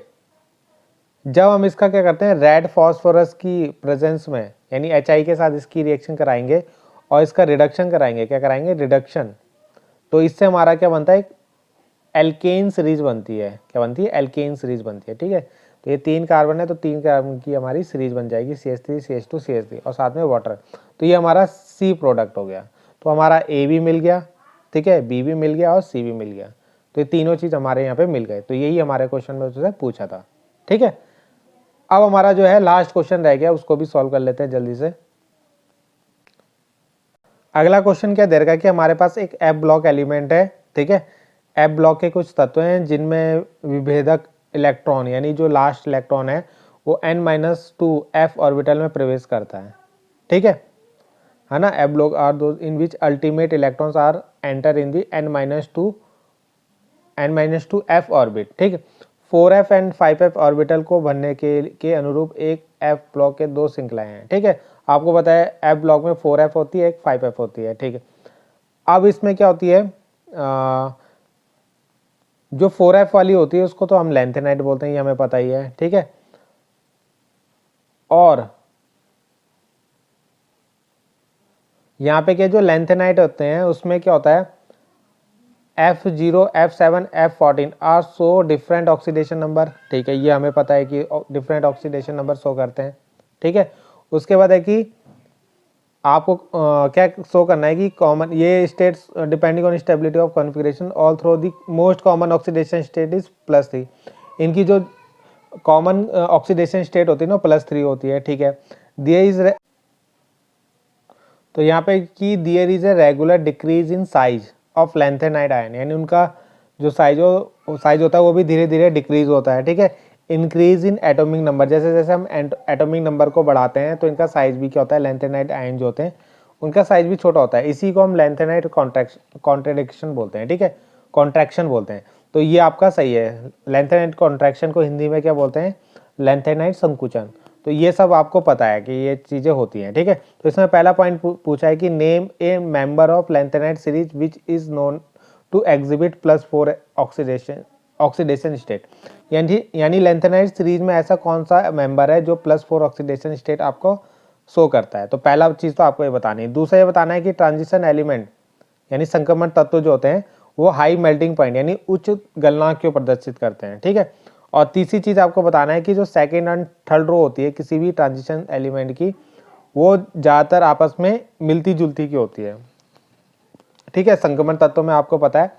जब हम इसका क्या करते हैं, रेड फॉस्फोरस की प्रेजेंस में यानी HI के साथ इसकी रिएक्शन कराएंगे और इसका रिडक्शन कराएंगे, क्या कराएंगे, रिडक्शन। तो इससे हमारा क्या बनता है, एल्केन सीरीज बनती है। क्या बनती है, एल्केन सीरीज बनती है, ठीक है। तो ये 3 कार्बन है, तो 3 कार्बन की हमारी सीरीज बन जाएगी, CH3 CH2 CH3 और साथ में वाटर। तो ये हमारा C प्रोडक्ट हो गया। तो हमारा A भी मिल गया, ठीक है, B भी मिल गया और C भी मिल गया। तो ये तीनों चीज हमारे यहाँ पे मिल गए। तो यही हमारे क्वेश्चन में उससे पूछा था, ठीक है। अब हमारा जो है लास्ट क्वेश्चन रह गया, उसको भी सॉल्व कर लेते हैं जल्दी से। अगला क्वेश्चन क्या दे रखा है कि हमारे पास एक F ब्लॉक एलिमेंट है, ठीक है। F ब्लॉक के कुछ तत्व हैं जिनमें विभेदक इलेक्ट्रॉन यानी जो लास्ट इलेक्ट्रॉन है वो N-2 F ऑर्बिटल में प्रवेश करता है, ठीक है ना। F block are those in which ultimate electrons are enter in the N-2 F orbit, ठीक है। 4F एंड 5F ऑर्बिटल को भरने के अनुरूप एक F ब्लॉक के 2 श्रृंखलाएं हैं, ठीक है। आपको पता है F ब्लॉक में 4F होती है, एक 5F होती है, ठीक है। अब इसमें क्या होती है, जो 4F वाली होती है उसको तो हम लैंथेनाइट बोलते हैं, ये हमें पता ही है, ठीक है। और यहाँ पे क्या जो लैंथेनाइट होते हैं उसमें क्या होता है, F0 F7 F14 are so different oxidation number, ठीक है। ये हमें पता है कि डिफरेंट ऑक्सीडेशन नंबर शो करते हैं, ठीक है। उसके बाद है कि आपको क्या शो करना है कि कॉमन ये states depending on stability of configuration all through the most common oxidation state is +3। इनकी जो कॉमन ऑक्सीडेशन स्टेट होती है ना +3 होती है, ठीक है। दियर इज तो यहाँ पे कि दियर is a regular decrease in size of lanthanide ion, यानी उनका जो साइज होता है वो भी धीरे धीरे डिक्रीज होता है, ठीक है। इंक्रीज इन एटॉमिक नंबर, जैसे जैसे हम एटॉमिक नंबर को बढ़ाते हैं तो इनका साइज भी क्या होता है, लैंथेनाइट आयन जो होते हैं उनका साइज भी छोटा होता है। इसी को हम लैंथेनाइट कॉन्ट्रैक्शन बोलते हैं, ठीक है, कॉन्ट्रैक्शन बोलते हैं। तो ये आपका सही है, लैंथेनाइट कॉन्ट्रैक्शन को हिंदी में क्या बोलते हैं, लैंथेनाइट संकुचन। तो ये सब आपको पता है कि ये चीज़ें होती हैं, ठीक है। तो इसमें पहला पॉइंट पूछा है कि name a member of lanthanide series which is known to exhibit +4 oxidation state, यानी लैंथेनाइट सीरीज में ऐसा कौन सा मेंबर है जो +4 ऑक्सीडेशन स्टेट आपको शो करता है। तो पहला चीज़ तो आपको ये बतानी है। दूसरा ये बताना है कि ट्रांजिशन एलिमेंट यानी संक्रमण तत्व जो होते हैं वो हाई मेल्टिंग पॉइंट यानी उच्च गलनांक क्यों प्रदर्शित करते हैं, ठीक है। और तीसरी चीज़ आपको बताना है कि जो सेकेंड एंड थर्ड रो होती है किसी भी ट्रांजिशन एलिमेंट की वो ज़्यादातर आपस में मिलती जुलती की होती है, ठीक है। संक्रमण तत्व में आपको पता है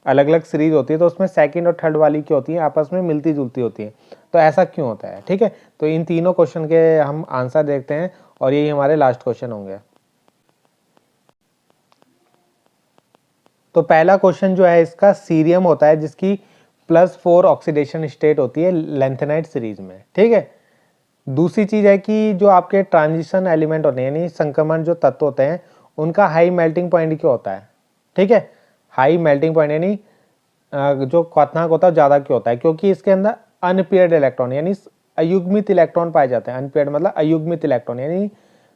अलग अलग सीरीज होती है, तो उसमें सेकंड और थर्ड वाली क्या होती है, आपस में मिलती जुलती होती है। तो ऐसा क्यों होता है, ठीक है। तो इन तीनों क्वेश्चन के हम आंसर देखते हैं और यही हमारे लास्ट क्वेश्चन होंगे। तो पहला क्वेश्चन जो है इसका सीरियम होता है जिसकी +4 ऑक्सीडेशन स्टेट होती है लैंथेनाइट सीरीज में, ठीक है। दूसरी चीज है कि जो आपके ट्रांजिशन एलिमेंट होते हैं यानी संक्रमण जो तत्व होते हैं उनका हाई मेल्टिंग पॉइंट क्यों होता है, ठीक है। हाई मेल्टिंग पॉइंट यानी जो क्वथनांक होता है ज़्यादा क्यों होता है, क्योंकि इसके अंदर अनपेयर्ड इलेक्ट्रॉन यानी अयुग्मित इलेक्ट्रॉन पाए जाते हैं। अनपेयर्ड मतलब अयुग्मित इलेक्ट्रॉन यानी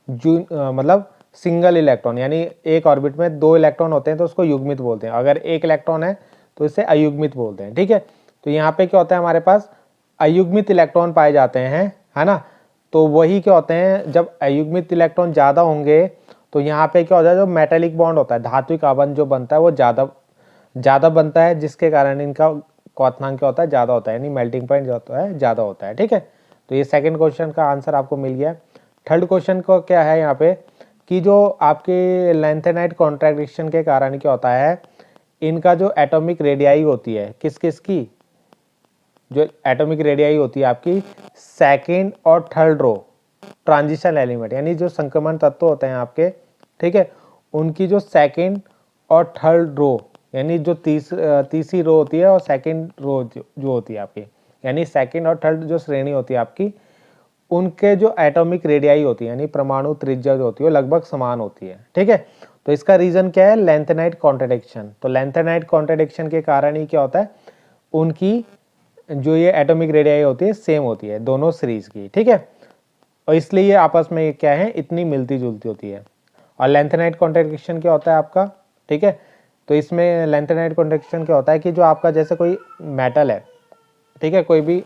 मतलब सिंगल इलेक्ट्रॉन, यानी एक ऑर्बिट में 2 इलेक्ट्रॉन होते हैं तो उसको युग्मित बोलते हैं। अगर एक इलेक्ट्रॉन है तो इसे अयुग्मित बोलते हैं, ठीक है। तो यहाँ पे क्या होता है, हमारे पास अयुग्मित इलेक्ट्रॉन पाए जाते हैं, है ना। तो वही क्या होते हैं, जब अयुग्मित इलेक्ट्रॉन ज़्यादा होंगे तो यहाँ पे क्या होता है, जो मेटेलिक बॉन्ड होता है धात्विक आबंध जो बनता है वो ज़्यादा बनता है, जिसके कारण इनका क्वथनांक क्या होता है, ज़्यादा होता है, यानी मेल्टिंग पॉइंट जो होता है ज़्यादा होता है, ठीक है। तो ये सेकंड क्वेश्चन का आंसर आपको मिल गया। थर्ड क्वेश्चन को क्या है यहाँ पे कि जो आपके लैंथेनाइट कॉन्ट्रैक्शन के कारण क्या होता है, इनका जो एटॉमिक रेडियाई होती है किस किस की, जो एटॉमिक रेडियाई होती है आपकी सेकेंड और थर्ड रो ट्रांजिशन एलिमेंट, यानी जो संक्रमण तत्व होते हैं आपके, ठीक है, उनकी जो सेकेंड और थर्ड रो, यानी जो तीसरी रो होती है और सेकेंड रो जो होती है आपकी, यानी सेकेंड और थर्ड जो श्रेणी होती है आपकी, उनके जो एटॉमिक रेडियाई होती है यानी परमाणु त्रिज्या जो होती है वो लगभग समान होती है, ठीक है। तो इसका रीजन क्या है? Lanthanide contradiction. तो लेंथेनाइट कॉन्ट्रडिक्शन के कारण ही क्या होता है, उनकी जो ये एटॉमिक रेडियाई होती है सेम होती है दोनों सीरीज की, ठीक है, और इसलिए ये आपस में क्या है, इतनी मिलती जुलती होती है। और लेंथेनाइट कॉन्ट्रडिक्शन क्या होता है आपका, ठीक है, तो इसमें लेंथेनाइट कॉन्ट्रडिक्शन क्या होता है कि जो आपका जैसे कोई मेटल है, ठीक है, कोई भी,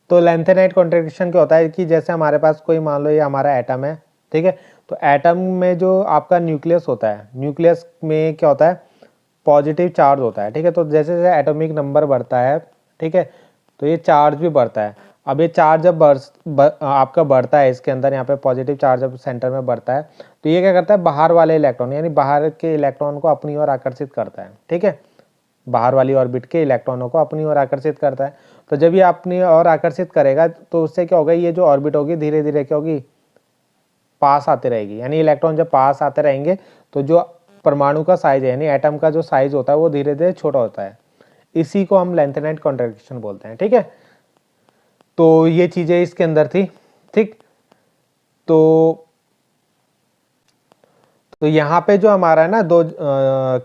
तो लेंथेनाइट कॉन्ट्रडिक्शन क्या होता है कि जैसे हमारे पास कोई, मान लो ये हमारा एटम है, ठीक है, तो एटम में जो आपका न्यूक्लियस होता है, न्यूक्लियस में क्या होता है, पॉजिटिव चार्ज होता है, ठीक है, तो जैसे जैसे एटॉमिक नंबर बढ़ता है, ठीक है, तो ये चार्ज भी बढ़ता है। अब ये चार्ज जब आपका बढ़ता है इसके अंदर, यहाँ पे पॉजिटिव चार्ज जब सेंटर में बढ़ता है, तो ये क्या करता है, बाहर वाले इलेक्ट्रॉन यानी बाहर के इलेक्ट्रॉन को अपनी ओर आकर्षित करता है, ठीक है, बाहर वाली ऑर्बिट के इलेक्ट्रॉनों को अपनी ओर आकर्षित करता है। तो जब ये अपनी ओर आकर्षित करेगा तो उससे क्या होगा, ये जो ऑर्बिट होगी धीरे धीरे क्या होगी, पास आते रहेगी, यानी इलेक्ट्रॉन जब पास आते रहेंगे तो जो परमाणु का साइज है यानी एटम का जो साइज होता है वो धीरे धीरे छोटा होता है। इसी को हम लेंथेनाइट कॉन्ट्रडिक्शन बोलते हैं, ठीक है। तो ये चीजें इसके अंदर थी, ठीक। तो यहाँ पे जो हमारा है ना, दो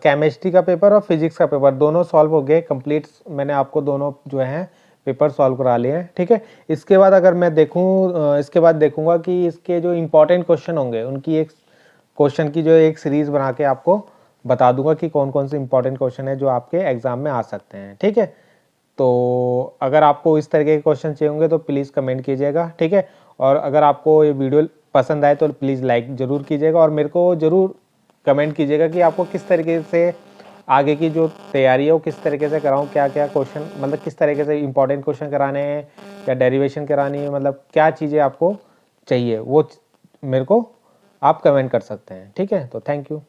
केमिस्ट्री का पेपर और फिजिक्स का पेपर दोनों सॉल्व हो गए कंप्लीट। मैंने आपको दोनों जो हैं पेपर सॉल्व करा लिए हैं, ठीक है। इसके बाद अगर मैं देखूँ, इसके बाद देखूंगा कि इसके जो इम्पोर्टेंट क्वेश्चन होंगे उनकी एक क्वेश्चन की जो एक सीरीज बना के आपको बता दूंगा कि कौन कौन से इंपॉर्टेंट क्वेश्चन है जो आपके एग्जाम में आ सकते हैं, ठीक है। तो अगर आपको इस तरीके के क्वेश्चन चाहिए होंगे तो प्लीज़ कमेंट कीजिएगा, ठीक है। और अगर आपको ये वीडियो पसंद आए तो प्लीज़ लाइक ज़रूर कीजिएगा और मेरे को ज़रूर कमेंट कीजिएगा कि आपको किस तरीके से आगे की जो तैयारी है वो किस तरीके से कराऊँ, क्या क्या क्वेश्चन, मतलब किस तरीके से इंपॉर्टेंट क्वेश्चन कराने हैं या डेरिवेशन करानी है, मतलब क्या चीज़ें आपको चाहिए वो मेरे को आप कमेंट कर सकते हैं, ठीक है। तो थैंक यू।